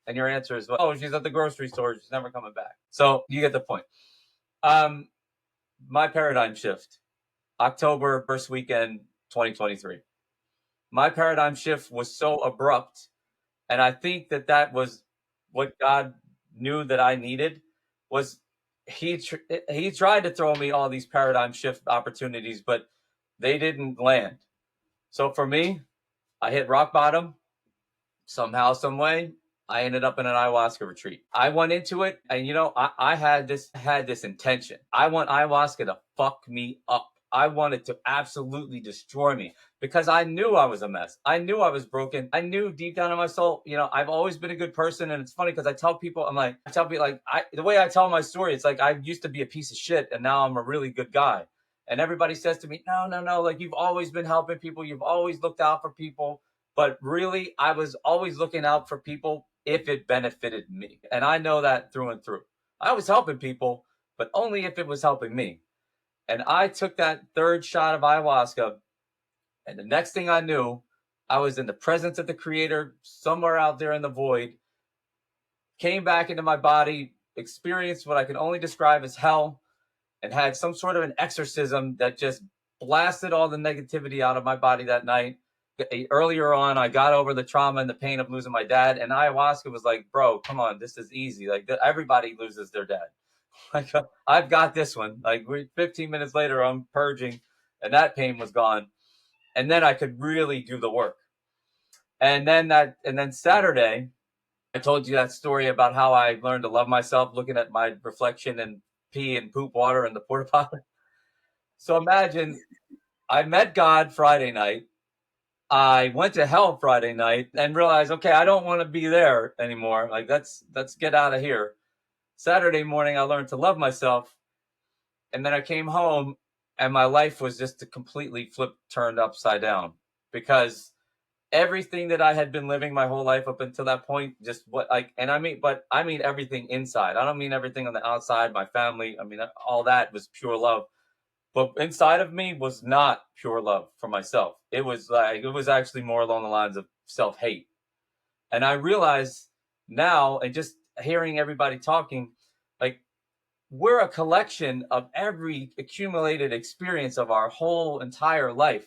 And your answer is, oh, she's at the grocery store. She's never coming back. So you get the point. My paradigm shift, October first weekend, 2023. My paradigm shift was so abrupt, and I think that was what God knew that I needed. Was he tried to throw me all these paradigm shift opportunities, but they didn't land. So for me, I hit rock bottom somehow, some way. I ended up in an ayahuasca retreat. I went into it, and I had this intention. I want ayahuasca to fuck me up. I wanted to absolutely destroy me because I knew I was a mess. I knew I was broken. I knew deep down in my soul, I've always been a good person. And it's funny because I tell people, the way I tell my story, it's like I used to be a piece of shit and now I'm a really good guy. And everybody says to me, no, no, no, like you've always been helping people. You've always looked out for people. But really, I was always looking out for people if it benefited me. And I know that through and through. I was helping people, but only if it was helping me. And I took that third shot of ayahuasca, and the next thing I knew, I was in the presence of the Creator somewhere out there in the void, came back into my body, experienced what I can only describe as hell, and had some sort of an exorcism that just blasted all the negativity out of my body that night. Earlier on, I got over the trauma and the pain of losing my dad, and ayahuasca was like, bro, come on, this is easy. Like, everybody loses their dad. Like, I've got this one. Like, 15 minutes later, I'm purging, and that pain was gone. And then I could really do the work. And then Saturday, I told you that story about how I learned to love myself, looking at my reflection and pee and poop water in the porta potty. So imagine I met God Friday night. I went to hell Friday night and realized, okay, I don't want to be there anymore. Like, let's get out of here. Saturday morning, I learned to love myself. And then I came home and my life was just completely turned upside down because everything that I had been living my whole life up until that point, I mean everything inside. I don't mean everything on the outside, my family. I mean, all that was pure love. But inside of me was not pure love for myself. It was actually more along the lines of self-hate. And I realize now, and just hearing everybody talking, like, we're a collection of every accumulated experience of our whole entire life.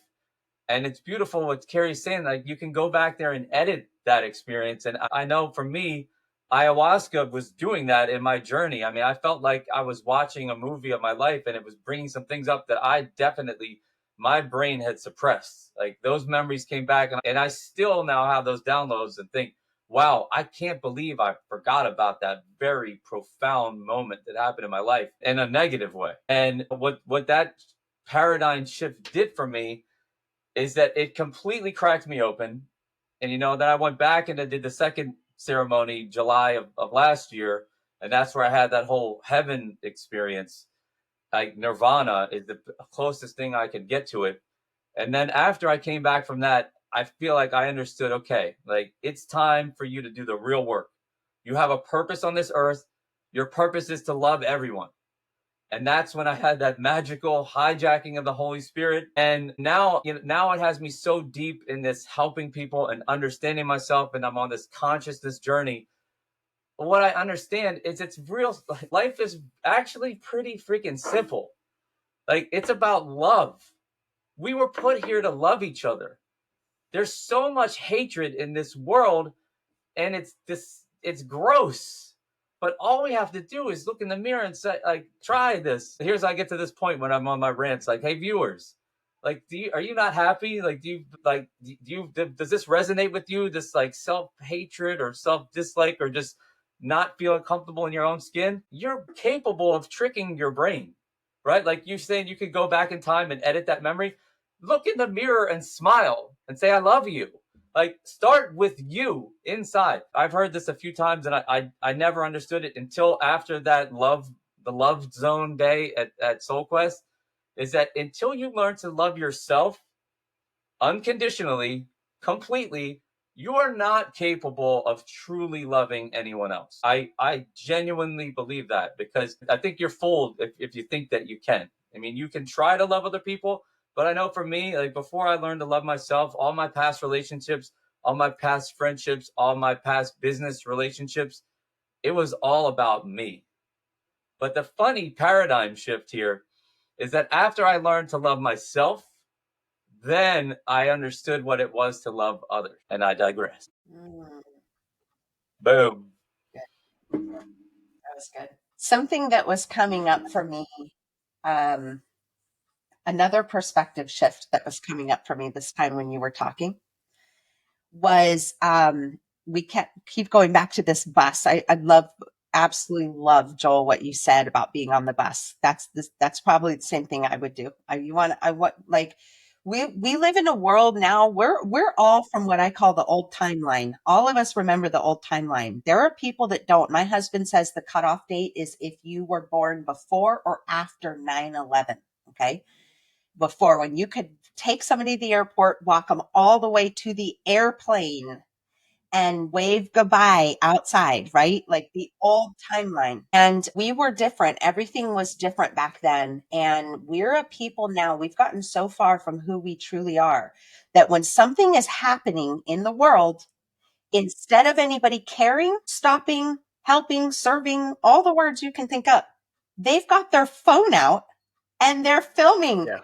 And it's beautiful what Carrie's saying. Like, you can go back there and edit that experience. And I know for me, ayahuasca was doing that in my journey. I mean, I felt like I was watching a movie of my life, and it was bringing some things up that my brain had suppressed. Like, those memories came back, and I still now have those downloads and think, wow, I can't believe I forgot about that very profound moment that happened in my life in a negative way. And what that paradigm shift did for me is that it completely cracked me open. And, then I went back and I did the second ceremony July of last year. And that's where I had that whole heaven experience. Like, nirvana is the closest thing I could get to it. And then after I came back from that, I feel like I understood, okay, like, it's time for you to do the real work. You have a purpose on this earth. Your purpose is to love everyone. And that's when I had that magical hijacking of the Holy Spirit. And now, now it has me so deep in this helping people and understanding myself. And I'm on this consciousness journey. What I understand is life is actually pretty freaking simple. Like, it's about love. We were put here to love each other. There's so much hatred in this world, and it's gross. But all we have to do is look in the mirror and say, like, try this. Here's how I get to this point when I'm on my rants. Like, hey, viewers, like, are you not happy? Like, does this resonate with you? This, like, self-hatred or self-dislike or just not feeling comfortable in your own skin? You're capable of tricking your brain, right? Like, you're saying you could go back in time and edit that memory. Look in the mirror and smile and say, I love you. Like, start with you inside. I've heard this a few times, and I never understood it until after the love zone day at Soul Quest, is that until you learn to love yourself unconditionally, completely, you are not capable of truly loving anyone else. I genuinely believe that, because I think you're fooled if you think that you can. I mean, you can try to love other people, but I know for me, like, before I learned to love myself, all my past relationships, all my past friendships, all my past business relationships, it was all about me. But the funny paradigm shift here is that after I learned to love myself, then I understood what it was to love others. And I digress. Mm, Boom. that was good. Something that was coming up for me, um, Another perspective shift that was coming up for me this time when you were talking was we keep going back to this bus. I absolutely love, Joel, what you said about being on the bus. That's probably the same thing I would do. I want like we live in a world now. We're all from what I call the old timeline. All of us remember the old timeline. There are people that don't. My husband says the cutoff date is if you were born before or after 9/11. Okay, before, when you could take somebody to the airport, walk them all the way to the airplane and wave goodbye outside, right? Like the old timeline. And we were different. Everything was different back then. And we're a people now, we've gotten so far from who we truly are that when something is happening in the world, instead of anybody caring, stopping, helping, serving, all the words you can think up, they've got their phone out and they're filming. Yeah.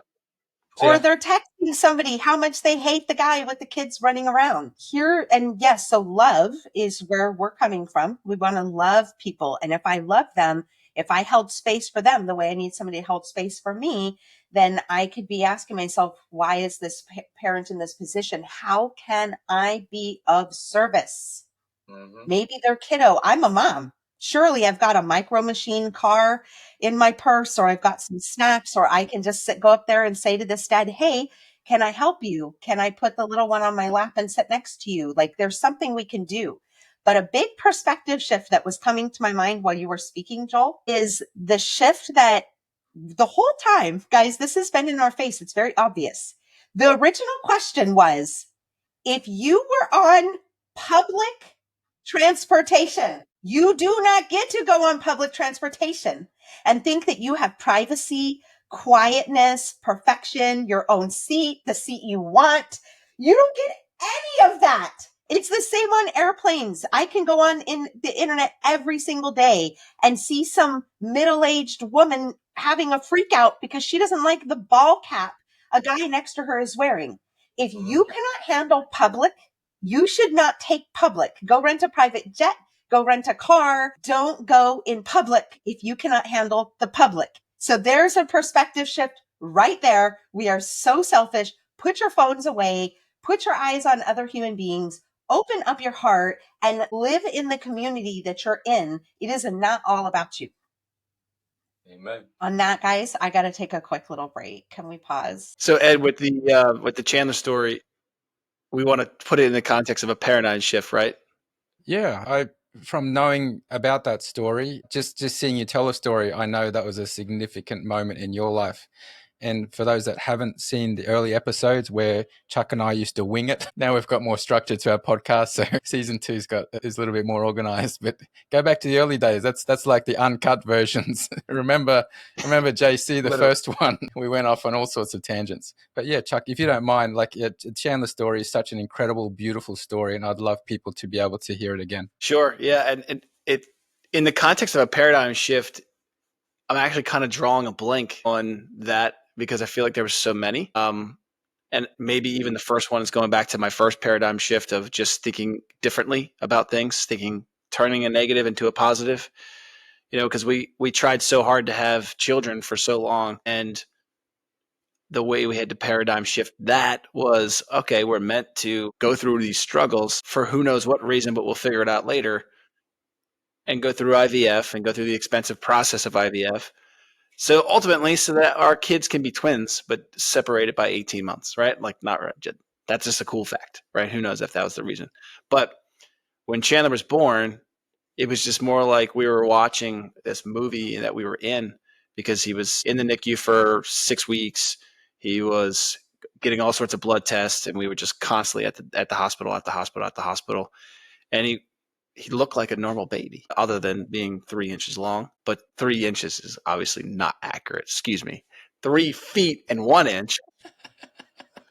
Or they're texting somebody how much they hate the guy with the kids running around here. And yes, so love is where we're coming from. We want to love people. And if I love them, if I held space for them the way I need somebody to hold space for me, then I could be asking myself, why is this parent in this position? How can I be of service? Maybe they're kiddo. I'm a mom. Surely I've got a micro machine car in my purse, or I've got some snacks, or I can just go up there and say to this dad, hey, can I help you? Can I put the little one on my lap and sit next to you? Like there's something we can do. But a big perspective shift that was coming to my mind while you were speaking, Joel, is the shift that the whole time, guys, this has been in our face. It's very obvious. The original question was, if you were on public transportation, you do not get to go on public transportation and think that you have privacy, quietness, perfection, your own seat, the seat you want. You don't get any of that. It's the same on airplanes. I can go on in the internet every single day and see some middle-aged woman having a freak out because she doesn't like the ball cap a guy next to her is wearing. If you cannot handle public, you should not take public. Go rent a private jet, go rent a car. Don't go in public if you cannot handle the public. So there's a perspective shift right there. We are so selfish. Put your phones away, put your eyes on other human beings, open up your heart, and live in the community that you're in. It is not all about you. Amen. On that, guys, I got to take a quick little break. Can we pause? So Ed, with the Chandler story, we want to put it in the context of a paradigm shift, right? Yeah, from knowing about that story, just seeing you tell a story, I know that was a significant moment in your life. And for those that haven't seen the early episodes where Chuck and I used to wing it, now we've got more structure to our podcast. So season 2 is a little bit more organized. But go back to the early days. That's like the uncut versions. remember JC, the first one? We went off on all sorts of tangents. But yeah, Chuck, if you don't mind, like Chandler's story is such an incredible, beautiful story, and I'd love people to be able to hear it again. Sure. Yeah, and it in the context of a paradigm shift, I'm actually kind of drawing a blank on that because I feel like there were so many. And maybe even the first one is going back to my first paradigm shift of just thinking differently about things, turning a negative into a positive, because we tried so hard to have children for so long. And the way we had to paradigm shift that was, okay, we're meant to go through these struggles for who knows what reason, but we'll figure it out later, and go through IVF and go through the expensive process of IVF. So ultimately, so that our kids can be twins, but separated by 18 months, right? Like, not right. That's just a cool fact, right? Who knows if that was the reason. But when Chandler was born, it was just more like we were watching this movie that we were in, because he was in the NICU for 6 weeks. He was getting all sorts of blood tests, and we were just constantly at the hospital. And he looked like a normal baby, other than being 3 inches long. But 3 inches is obviously not accurate. Excuse me. 3 feet and 1 inch.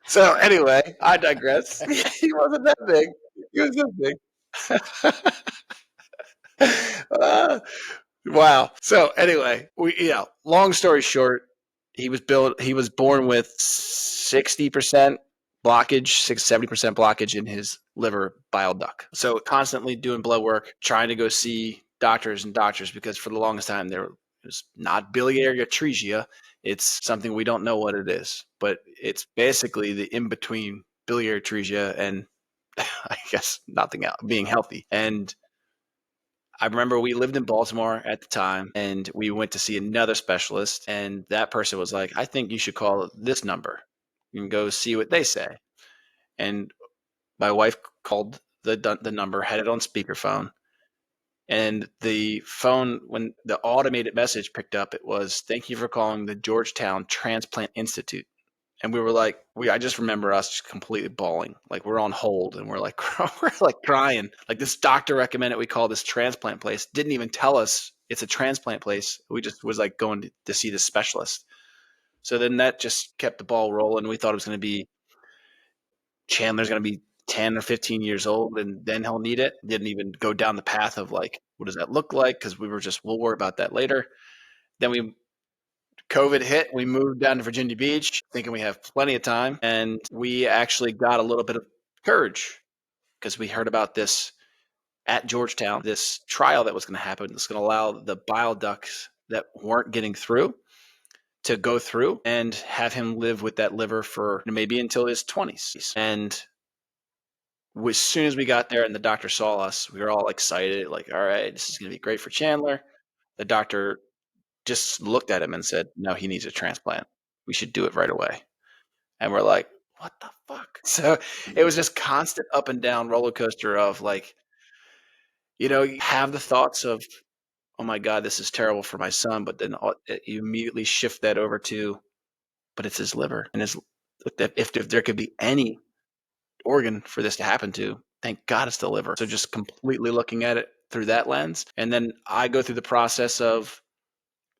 So anyway, I digress. He wasn't that big. He was this big. Wow. So anyway, long story short, he was born with 60% blockage, 70% blockage in his liver bile duct. So constantly doing blood work, trying to go see doctors, because for the longest time there was not biliary atresia. It's something we don't know what it is, but it's basically the in between biliary atresia and I guess nothing else, being healthy. And I remember we lived in Baltimore at the time, and we went to see another specialist, and that person was like, I think you should call this number. You can go see what they say. And my wife called the number, had it on speakerphone, and the phone, when the automated message picked up, it was, thank you for calling the Georgetown Transplant Institute. And we were like, I just remember us just completely bawling. Like we're on hold and we're like crying. Like this doctor recommended we call this transplant place. Didn't even tell us it's a transplant place. We just was like going to see the specialist. So then that just kept the ball rolling. We thought it was going to be Chandler's going to be 10 or 15 years old and then he'll need it. Didn't even go down the path of like, what does that look like? Because we were just, we'll worry about that later. Then COVID hit. We moved down to Virginia Beach thinking we have plenty of time. And we actually got a little bit of courage because we heard about this at Georgetown, this trial that was going to happen. It's going to allow the bile ducts that weren't getting through to go through and have him live with that liver for maybe until his 20s. And as soon as we got there and the doctor saw us, we were all excited, like, all right, this is going to be great for Chandler. The doctor just looked at him and said, no, he needs a transplant. We should do it right away. And we're like, what the fuck? So it was just constant up and down roller coaster of like, you have the thoughts of, oh my God, this is terrible for my son. But then you immediately shift that over to, but it's his liver. And if there could be any organ for this to happen to, thank God it's the liver. So just completely looking at it through that lens. And then I go through the process of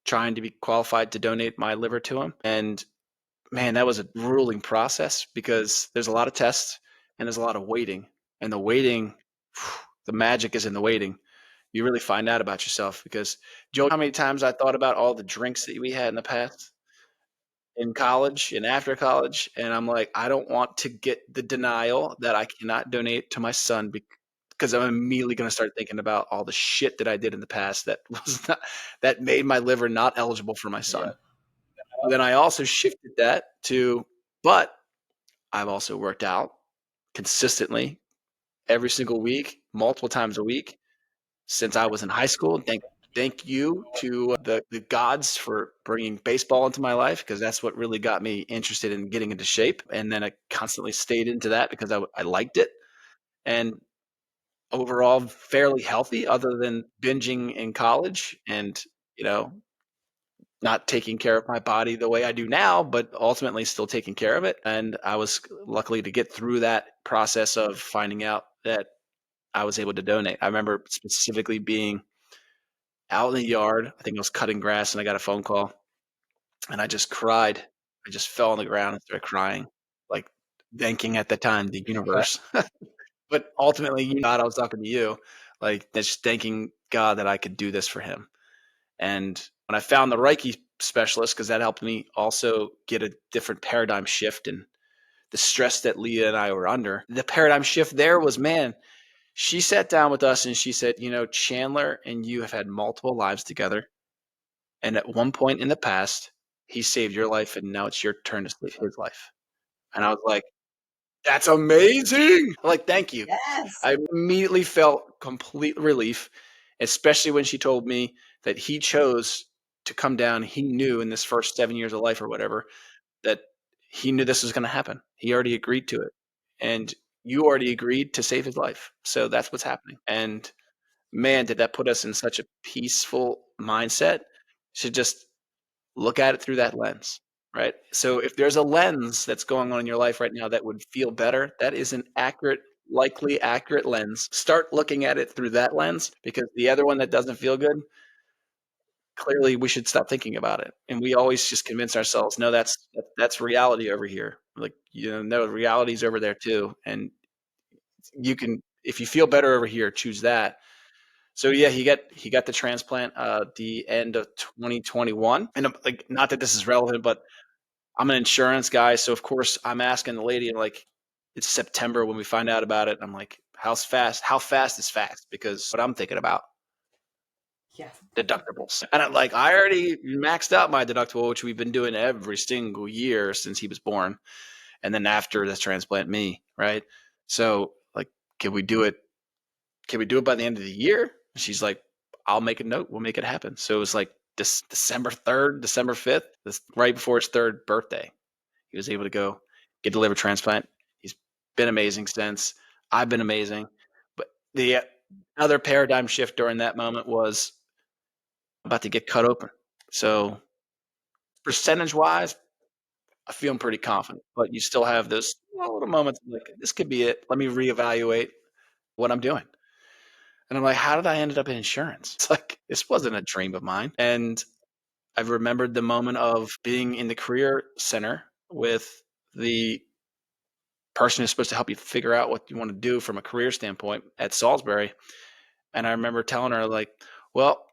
trying to be qualified to donate my liver to him. And man, that was a grueling process because there's a lot of tests and there's a lot of waiting. And the waiting, the magic is in the waiting. You really find out about yourself because, Joe, how many times I thought about all the drinks that we had in the past in college and after college. And I'm like, I don't want to get the denial that I cannot donate to my son because I'm immediately going to start thinking about all the shit that I did in the past that made my liver not eligible for my son. Yeah. Then I also shifted that to, but I've also worked out consistently every single week, multiple times a week since I was in high school. Thank you to the gods for bringing baseball into my life because that's what really got me interested in getting into shape. And then I constantly stayed into that because I liked it. And overall, fairly healthy other than binging in college and, not taking care of my body the way I do now, but ultimately still taking care of it. And I was luckily to get through that process of finding out that I was able to donate. I remember specifically being out in the yard. I think I was cutting grass and I got a phone call and I just cried. I just fell on the ground and started crying, like thanking at the time the universe. But ultimately, God, I was talking to you, like just thanking God that I could do this for him. And when I found the Reiki specialist, because that helped me also get a different paradigm shift and the stress that Leah and I were under, the paradigm shift there was, man, she sat down with us and she said, Chandler and you have had multiple lives together. And at one point in the past, he saved your life and now it's your turn to save his life. And I was like, that's amazing. Like, thank you. Yes. I immediately felt complete relief, especially when she told me that he chose to come down. He knew in this first 7 years of life or whatever, that he knew this was going to happen. He already agreed to it. And you already agreed to save his life. So that's what's happening. And man, did that put us in such a peaceful mindset to just look at it through that lens, right? So if there's a lens that's going on in your life right now that would feel better, that is an likely accurate lens. Start looking at it through that lens because the other one that doesn't feel good, clearly we should stop thinking about it. And we always just convince ourselves, no, that's reality over here. Like, no, reality's over there too. And you can, if you feel better over here, choose that. So yeah, he got the transplant the end of 2021. And like, not that this is relevant, but I'm an insurance guy, so of course I'm asking the lady, like, it's September when we find out about it. I'm like, how fast is fast? Because what I'm thinking about. Yeah. deductibles. And I'm like, I already maxed out my deductible, which we've been doing every single year since he was born. And then after the transplant, me, right? So like, can we do it? Can we do it by the end of the year? She's like, I'll make a note. We'll make it happen. So it was like December 3rd, December 5th, right before his 3rd birthday. He was able to go get the liver transplant. He's been amazing since. I've been amazing. But the other paradigm shift during that moment was about to get cut open. So percentage wise, I feel pretty confident, but you still have those little moments like, this could be it. Let me reevaluate what I'm doing. And I'm like, how did I end up in insurance? It's like, this wasn't a dream of mine. And I've remembered the moment of being in the career center with the person who's supposed to help you figure out what you want to do from a career standpoint at Salisbury. And I remember telling her, like, well,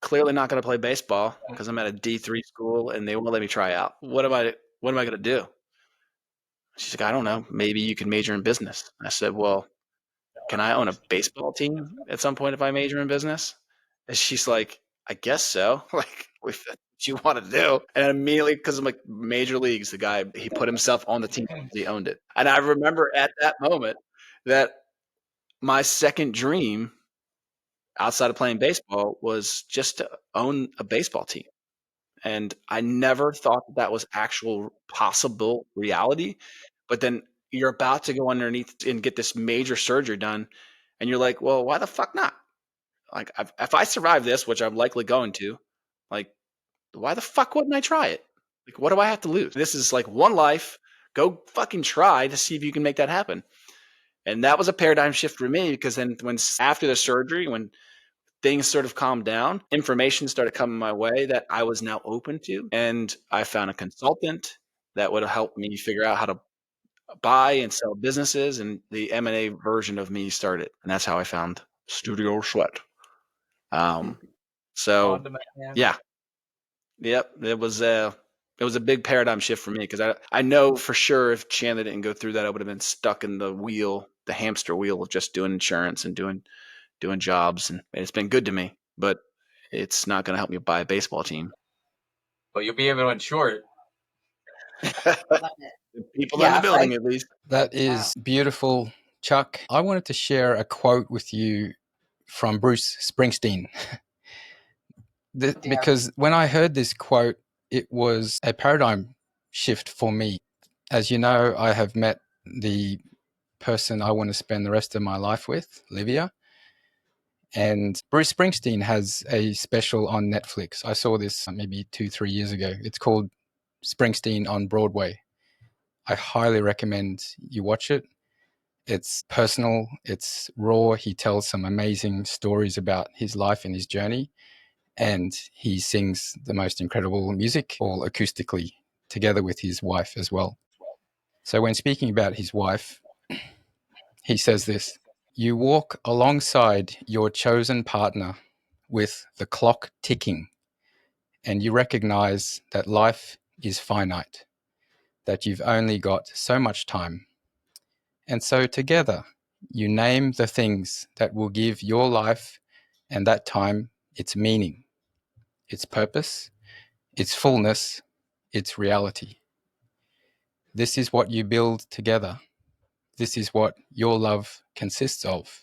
clearly not going to play baseball because I'm at a D3 school and they won't let me try out. What am I going to do? She's like, I don't know. Maybe you can major in business. I said, well, can I own a baseball team at some point if I major in business? And she's like, I guess so. Like, if that's what you want to do. And immediately, because I'm like, major leagues, the guy, he put himself on the team. He owned it. And I remember at that moment that my second dream outside of playing baseball was just to own a baseball team. And I never thought that was actual possible reality. But then you're about to go underneath and get this major surgery done. And you're like, well, why the fuck not? Like, if I survive this, which I'm likely going to, like, why the fuck wouldn't I try it? Like, what do I have to lose? This is like one life. Go fucking try to see if you can make that happen. And that was a paradigm shift for me because then after the surgery, when things sort of calmed down, information started coming my way that I was now open to. And I found a consultant that would help me figure out how to buy and sell businesses, and the M&A version of me started. And that's how I found Studio Sweat. So yeah, yep, it was a big paradigm shift for me because I know for sure if Chandler didn't go through that, I would have been stuck in the hamster wheel of just doing insurance and doing jobs, and it's been good to me, but it's not going to help me buy a baseball team. But you'll be able to insure it. People in the building, at least. That is beautiful, Chuck. I wanted to share a quote with you from Bruce Springsteen. Because when I heard this quote, it was a paradigm shift for me. As you know, I have met the person I want to spend the rest of my life with, Livia. And Bruce Springsteen has a special on Netflix. I saw this maybe 2-3 years ago. It's called Springsteen on Broadway. I highly recommend you watch it. It's personal, it's raw. He tells some amazing stories about his life and his journey. And he sings the most incredible music, all acoustically, together with his wife as well. So when speaking about his wife, he says this: you walk alongside your chosen partner with the clock ticking, and you recognize that life is finite, that you've only got so much time. And so together, you name the things that will give your life and that time its meaning, its purpose, its fullness, its reality. This is what you build together. This is what your love consists of.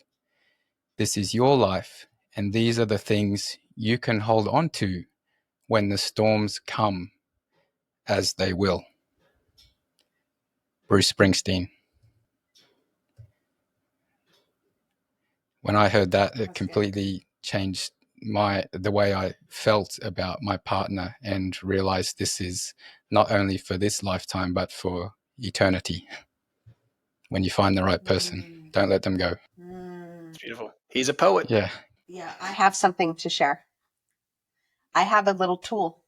This is your life, and these are the things you can hold on to when the storms come, as they will. Bruce Springsteen. When I heard that, it completely changed the way I felt about my partner, and realized this is not only for this lifetime, but for eternity. When you find the right person, don't let them go. It's beautiful. He's a poet. Yeah. Yeah, I have something to share. I have a little tool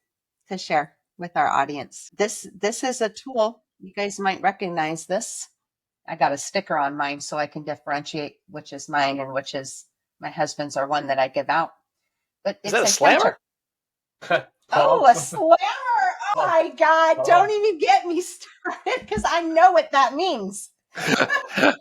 to share with our audience. This is a tool. You guys might recognize this. I got a sticker on mine so I can differentiate which is mine and which is my husband's, or one that I give out. But Is it's that a slammer? Oh, a slammer. Oh my God. Don't even get me started because I know what that means. I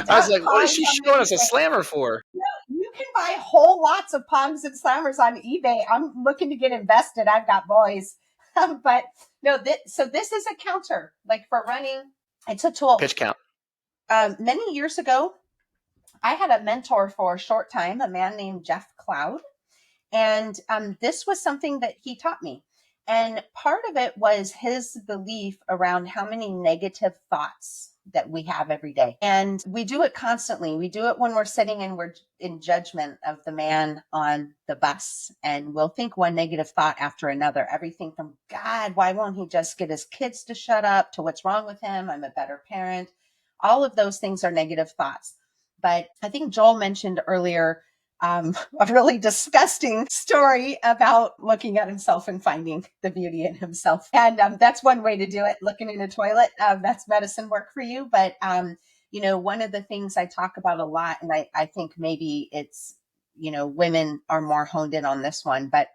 was like, what is she showing us a slammer for? No, you You can buy whole lots of Poms and Slammers on eBay. I'm looking to get invested. I've got boys. But no, so this is a counter, like for running. It's a tool. Pitch count. Many years ago, I had a mentor for a short time, a man named Jeff Cloud. And this was something that he taught me. And part of it was his belief around how many negative thoughts that we have every day. And we do it constantly. We do it when we're sitting and we're in judgment of the man on the bus. And we'll think one negative thought after another. Everything from, God, why won't he just get his kids to shut up, to what's wrong with him? I'm a better parent. All of those things are negative thoughts. But I think Joel mentioned earlier a really disgusting story about looking at himself and finding the beauty in himself. And that's one way to do it, looking in a toilet. That's medicine work for you. But, one of the things I talk about a lot, and I think maybe it's, women are more honed in on this one, but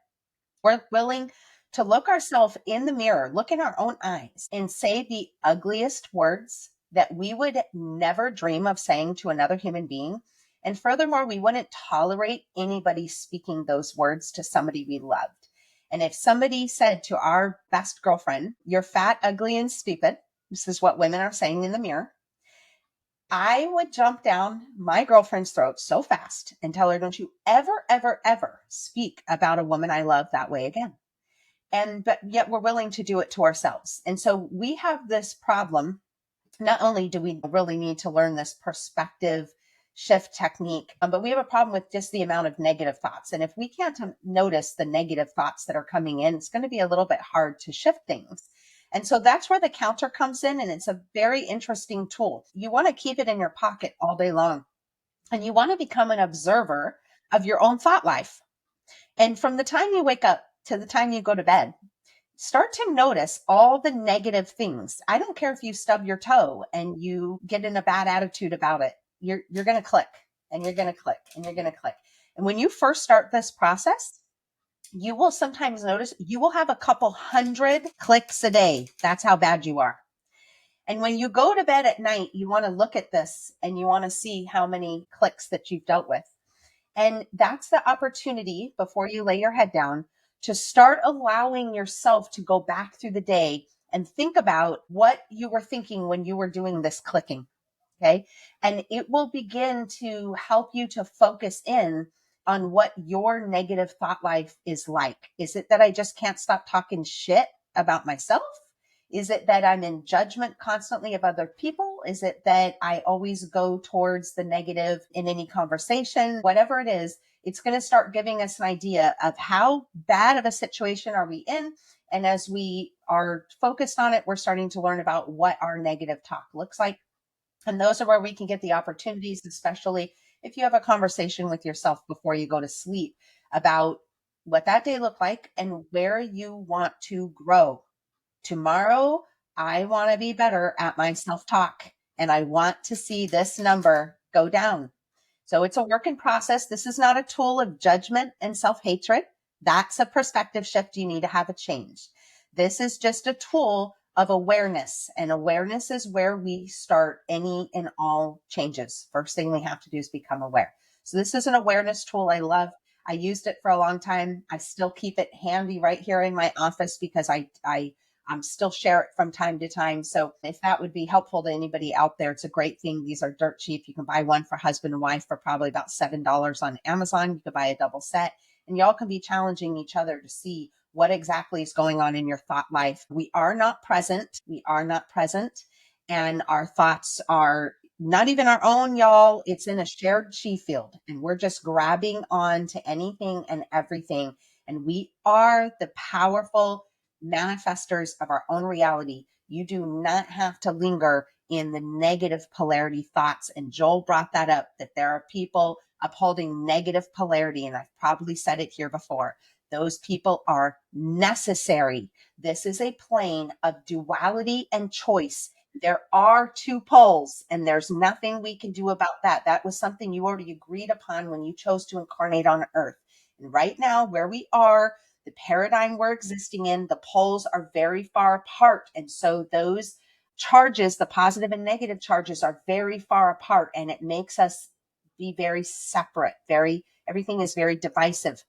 we're willing to look ourselves in the mirror, look in our own eyes and say the ugliest words that we would never dream of saying to another human being. And furthermore, we wouldn't tolerate anybody speaking those words to somebody we loved. And if somebody said to our best girlfriend, "You're fat, ugly, and stupid," this is what women are saying in the mirror, I would jump down my girlfriend's throat so fast and tell her, "Don't you ever, ever, ever speak about a woman I love that way again." But yet we're willing to do it to ourselves. And so we have this problem. Not only do we really need to learn this perspective shift technique, but we have a problem with just the amount of negative thoughts. And if we can't notice the negative thoughts that are coming in, it's going to be a little bit hard to shift things. And so that's where the counter comes in. And it's a very interesting tool. You want to keep it in your pocket all day long. And you want to become an observer of your own thought life. And from the time you wake up to the time you go to bed, start to notice all the negative things. I don't care if you stub your toe and you get in a bad attitude about it. You're going to click and you're going to click and you're going to click. And when you first start this process, you will sometimes notice you will have a couple hundred clicks a day. That's how bad you are. And when you go to bed at night, you want to look at this and you want to see how many clicks that you've dealt with. And that's the opportunity before you lay your head down to start allowing yourself to go back through the day and think about what you were thinking when you were doing this clicking. Okay. And it will begin to help you to focus in on what your negative thought life is like. Is it that I just can't stop talking shit about myself? Is it that I'm in judgment constantly of other people? Is it that I always go towards the negative in any conversation? Whatever it is, it's going to start giving us an idea of how bad of a situation are we in. And as we are focused on it, we're starting to learn about what our negative talk looks like. And those are where we can get the opportunities, especially if you have a conversation with yourself before you go to sleep about what that day looked like and where you want to grow. Tomorrow, I want to be better at my self-talk and I want to see this number go down. So it's a work in process. This is not a tool of judgment and self-hatred. That's a perspective shift. You need to have a change. This is just a tool of awareness, and awareness is where we start any and all changes. First thing we have to do is become aware. So this is an awareness tool I love. I used it for a long time. I still keep it handy right here in my office because I still share it from time to time. So if that would be helpful to anybody out there, it's a great thing. These are dirt cheap. You can buy one for husband and wife for probably about $7 on Amazon. You could buy a double set and y'all can be challenging each other to see what exactly is going on in your thought life. We are not present. We are not present. And our thoughts are not even our own, y'all. It's in a shared chi field and we're just grabbing on to anything and everything. And we are the powerful manifestors of our own reality. You do not have to linger in the negative polarity thoughts. And Joel brought that up, that there are people upholding negative polarity. And I've probably said it here before. Those people are necessary. This is a plane of duality and choice. There are two poles and there's nothing we can do about that. That was something you already agreed upon when you chose to incarnate on earth. And right now where we are, the paradigm we're existing in, the poles are very far apart. And so those charges, the positive and negative charges are very far apart. And it makes us be very separate, everything is very divisive.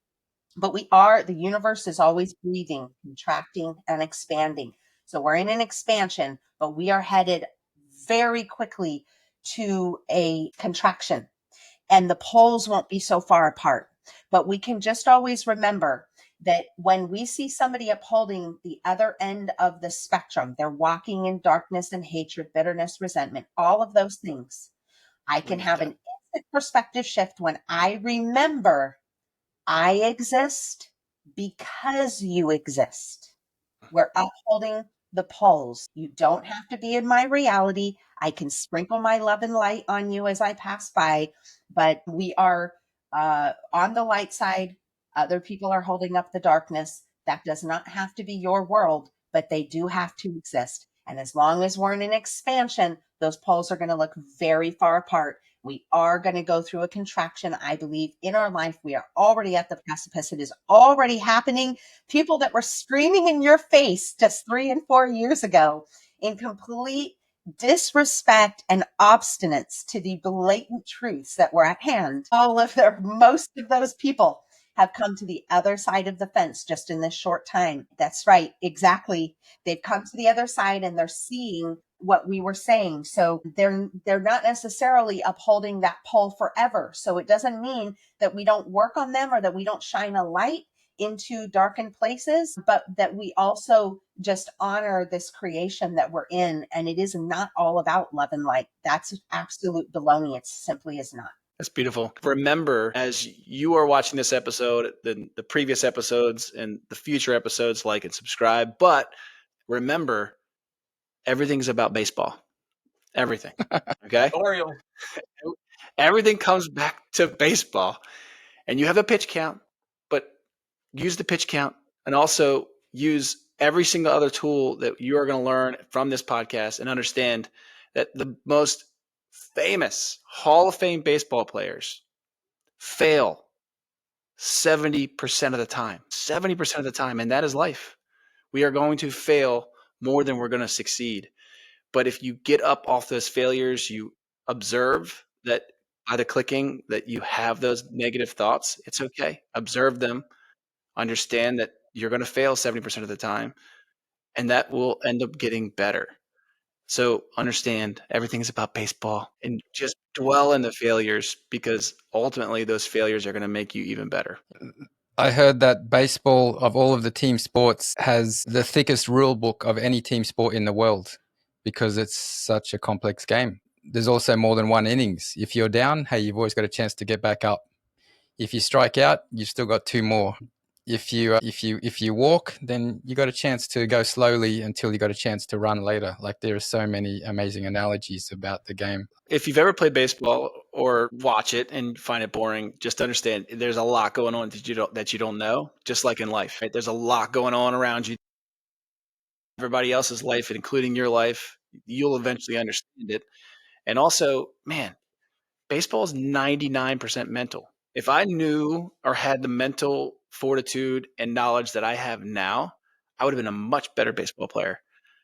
But the universe is always breathing, contracting, and expanding. So we're in an expansion, but we are headed very quickly to a contraction, and the poles won't be so far apart. But we can just always remember that when we see somebody upholding the other end of the spectrum, they're walking in darkness and hatred, bitterness, resentment, all of those things. I can have an instant perspective shift when I remember I exist because you exist. We're upholding the poles. You don't have to be in my reality. I can sprinkle my love and light on you as I pass by, but we are on the light side. Other people are holding up the darkness. That does not have to be your world, but they do have to exist. And as long as we're in an expansion, those poles are going to look very far apart. We are going to go through a contraction, I believe, in our life. We are already at the precipice. It is already happening. People that were screaming in your face just 3 and 4 years ago in complete disrespect and obstinance to the blatant truths that were at hand. Most of those people have come to the other side of the fence just in this short time. That's right. Exactly. They've come to the other side and they're seeing what we were saying. So they're not necessarily upholding that pole forever. So it doesn't mean that we don't work on them or that we don't shine a light into darkened places, but that we also just honor this creation that we're in. And it is not all about love and light. That's absolute baloney. It simply is not. That's beautiful. Remember, as you are watching this episode, the previous episodes and the future episodes, like and subscribe. But remember, everything's about baseball. Everything. Okay? Oriole. Everything comes back to baseball. And you have a pitch count, but use the pitch count and also use every single other tool that you are going to learn from this podcast and understand that the most famous Hall of Fame baseball players fail 70% of the time. 70% of the time. And that is life. We are going to fail more than we're going to succeed. But if you get up off those failures, you observe that by the clicking that you have those negative thoughts, it's okay. Observe them. Understand that you're going to fail 70% of the time, and that will end up getting better. So understand everything's about baseball and just dwell in the failures because ultimately those failures are going to make you even better. I heard that baseball, of all of the team sports, has the thickest rule book of any team sport in the world because it's such a complex game. There's also more than one innings. If you're down, hey, you've always got a chance to get back up. If you strike out, you've still got 2 more. If you walk, then you got a chance to go slowly until you got a chance to run later. Like, there are so many amazing analogies about the game. If you've ever played baseball or watch it and find it boring, just understand there's a lot going on that you don't know, just like in life, right? There's a lot going on around you. Everybody else's life, including your life, you'll eventually understand it. And also, man, baseball is 99% mental. If I knew or had the mental fortitude and knowledge that I have now, I would have been a much better baseball player.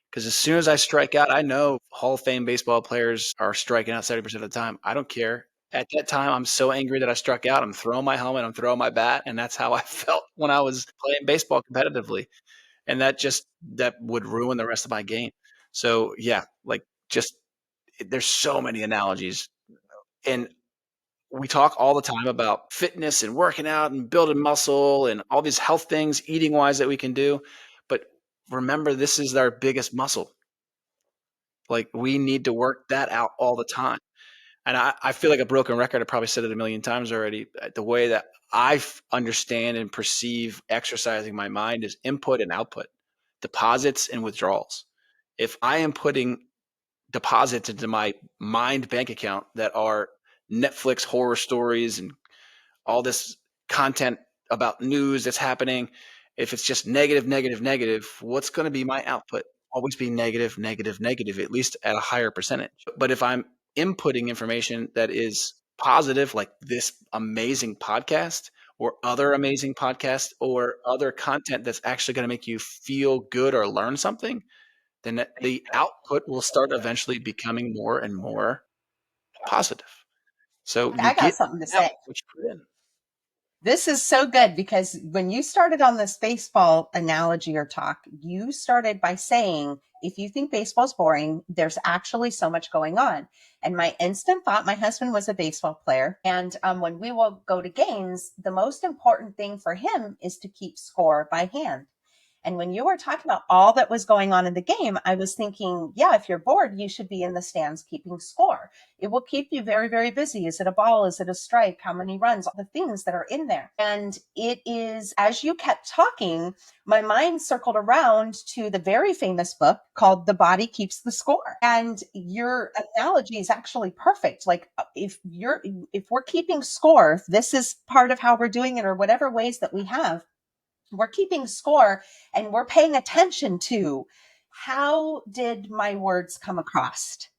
Because as soon as I strike out, I know Hall of Fame baseball players are striking out 70% of the time. I don't care. At that time, I'm so angry that I struck out. I'm throwing my helmet, I'm throwing my bat. And that's how I felt when I was playing baseball competitively. And that would ruin the rest of my game. So yeah, there's so many analogies. And we talk all the time about fitness and working out and building muscle and all these health things, eating wise, that we can do. But remember, this is our biggest muscle. Like, we need to work that out all the time. And I feel like a broken record. I probably said it a million times already. The way that understand and perceive exercising my mind is input and output, deposits and withdrawals. If I am putting deposits into my mind bank account that are Netflix horror stories and all this content about news that's happening, if it's just negative, negative, negative, what's going to be my output? Always be negative, negative, negative, at least at a higher percentage. But if I'm inputting information that is positive, like this amazing podcast or other amazing podcasts or other content that's actually going to make you feel good or learn something, then the output will start eventually becoming more and more positive. So you I got get something to out say. what you put in. This is so good because when you started on this baseball analogy or talk, you started by saying, if you think baseball's boring, there's actually so much going on. And my instant thought, my husband was a baseball player. And when we will go to games, the most important thing for him is to keep score by hand. And when you were talking about all that was going on in the game, I was thinking, yeah, if you're bored, you should be in the stands keeping score. It will keep you very, very busy. Is it a ball? Is it a strike? How many runs? All the things that are in there. And it is, as you kept talking, my mind circled around to the very famous book called The Body Keeps the Score. And your analogy is actually perfect. Like if we're keeping score, if this is part of how we're doing it or whatever ways that we have, we're keeping score and we're paying attention to how did my words come across?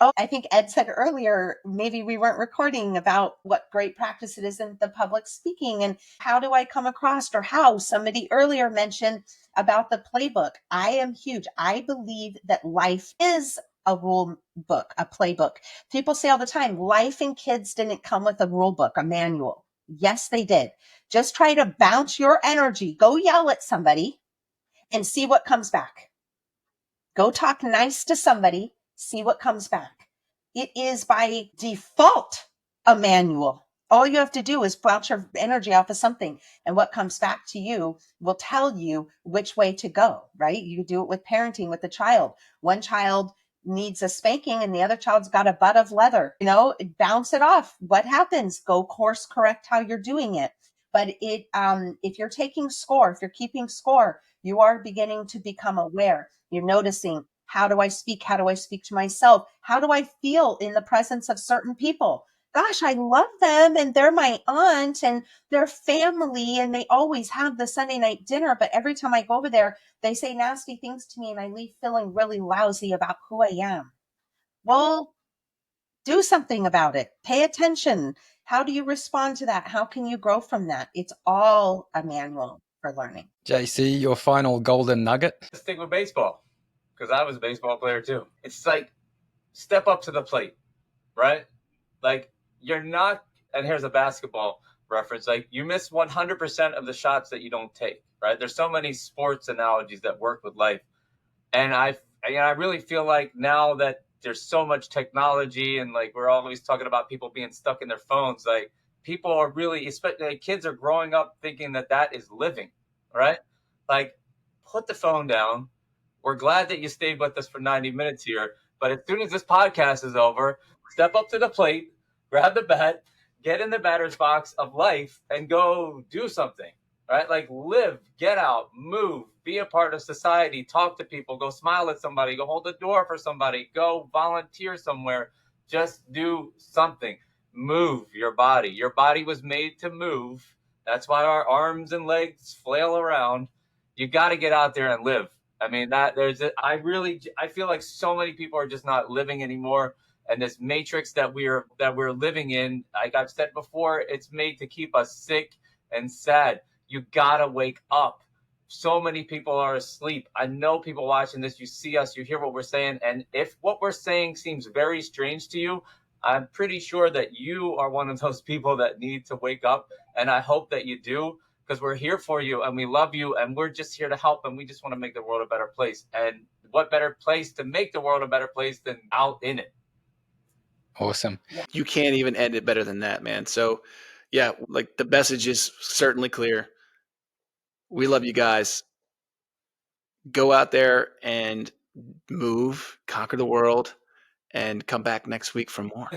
Oh, I think Ed said earlier, maybe we weren't recording about what great practice it is in the public speaking and how do I come across or how somebody earlier mentioned about the playbook. I am huge. I believe that life is a rule book, a playbook. People say all the time, life and kids didn't come with a rule book, a manual. Yes, they did. Just try to bounce your energy. Go yell at somebody and see what comes back. Go talk nice to somebody, see what comes back. It is by default a manual. All you have to do is bounce your energy off of something, and what comes back to you will tell you which way to go, right? You do it with parenting with the child. One child needs a spanking and the other child's got a butt of leather. Bounce it off. What happens? Go course correct how you're doing it. But if you're taking score, if you're keeping score, you are beginning to become aware. You're noticing, how do I speak? How do I speak to myself? How do I feel in the presence of certain people? Gosh, I love them and they're my aunt and they're family and they always have the Sunday night dinner. But every time I go over there, they say nasty things to me and I leave feeling really lousy about who I am. Well, do something about it. Pay attention. How do you respond to that? How can you grow from that? It's all a manual for learning. JC, your final golden nugget? Stick with baseball because I was a baseball player too. It's like step up to the plate, right? Like you're not, and here's a basketball reference, like you miss 100% of the shots that you don't take, right? There's so many sports analogies that work with life. And I really feel like now that there's so much technology and like we're always talking about people being stuck in their phones, like people are really, especially like kids are growing up thinking that that is living, right? Like put the phone down. We're glad that you stayed with us for 90 minutes here. But as soon as this podcast is over, step up to the plate, grab the bat, get in the batter's box of life, and go do something, right? Like live, get out, move, be a part of society, talk to people, go smile at somebody, go hold the door for somebody, go volunteer somewhere. Just do something. Move your body. Your body was made to move. That's why our arms and legs flail around. You got to get out there and live. I mean, I feel like so many people are just not living anymore. And this matrix that we're living in, like I've said before, it's made to keep us sick and sad. You gotta wake up. So many people are asleep. I know people watching this, you see us, you hear what we're saying. And if what we're saying seems very strange to you, I'm pretty sure that you are one of those people that need to wake up. And I hope that you do, because we're here for you and we love you and we're just here to help and we just want to make the world a better place. And what better place to make the world a better place than out in it? Awesome. You can't even end it better than that, man. So, yeah, like the message is certainly clear. We love you guys. Go out there and move, conquer the world, and come back next week for more.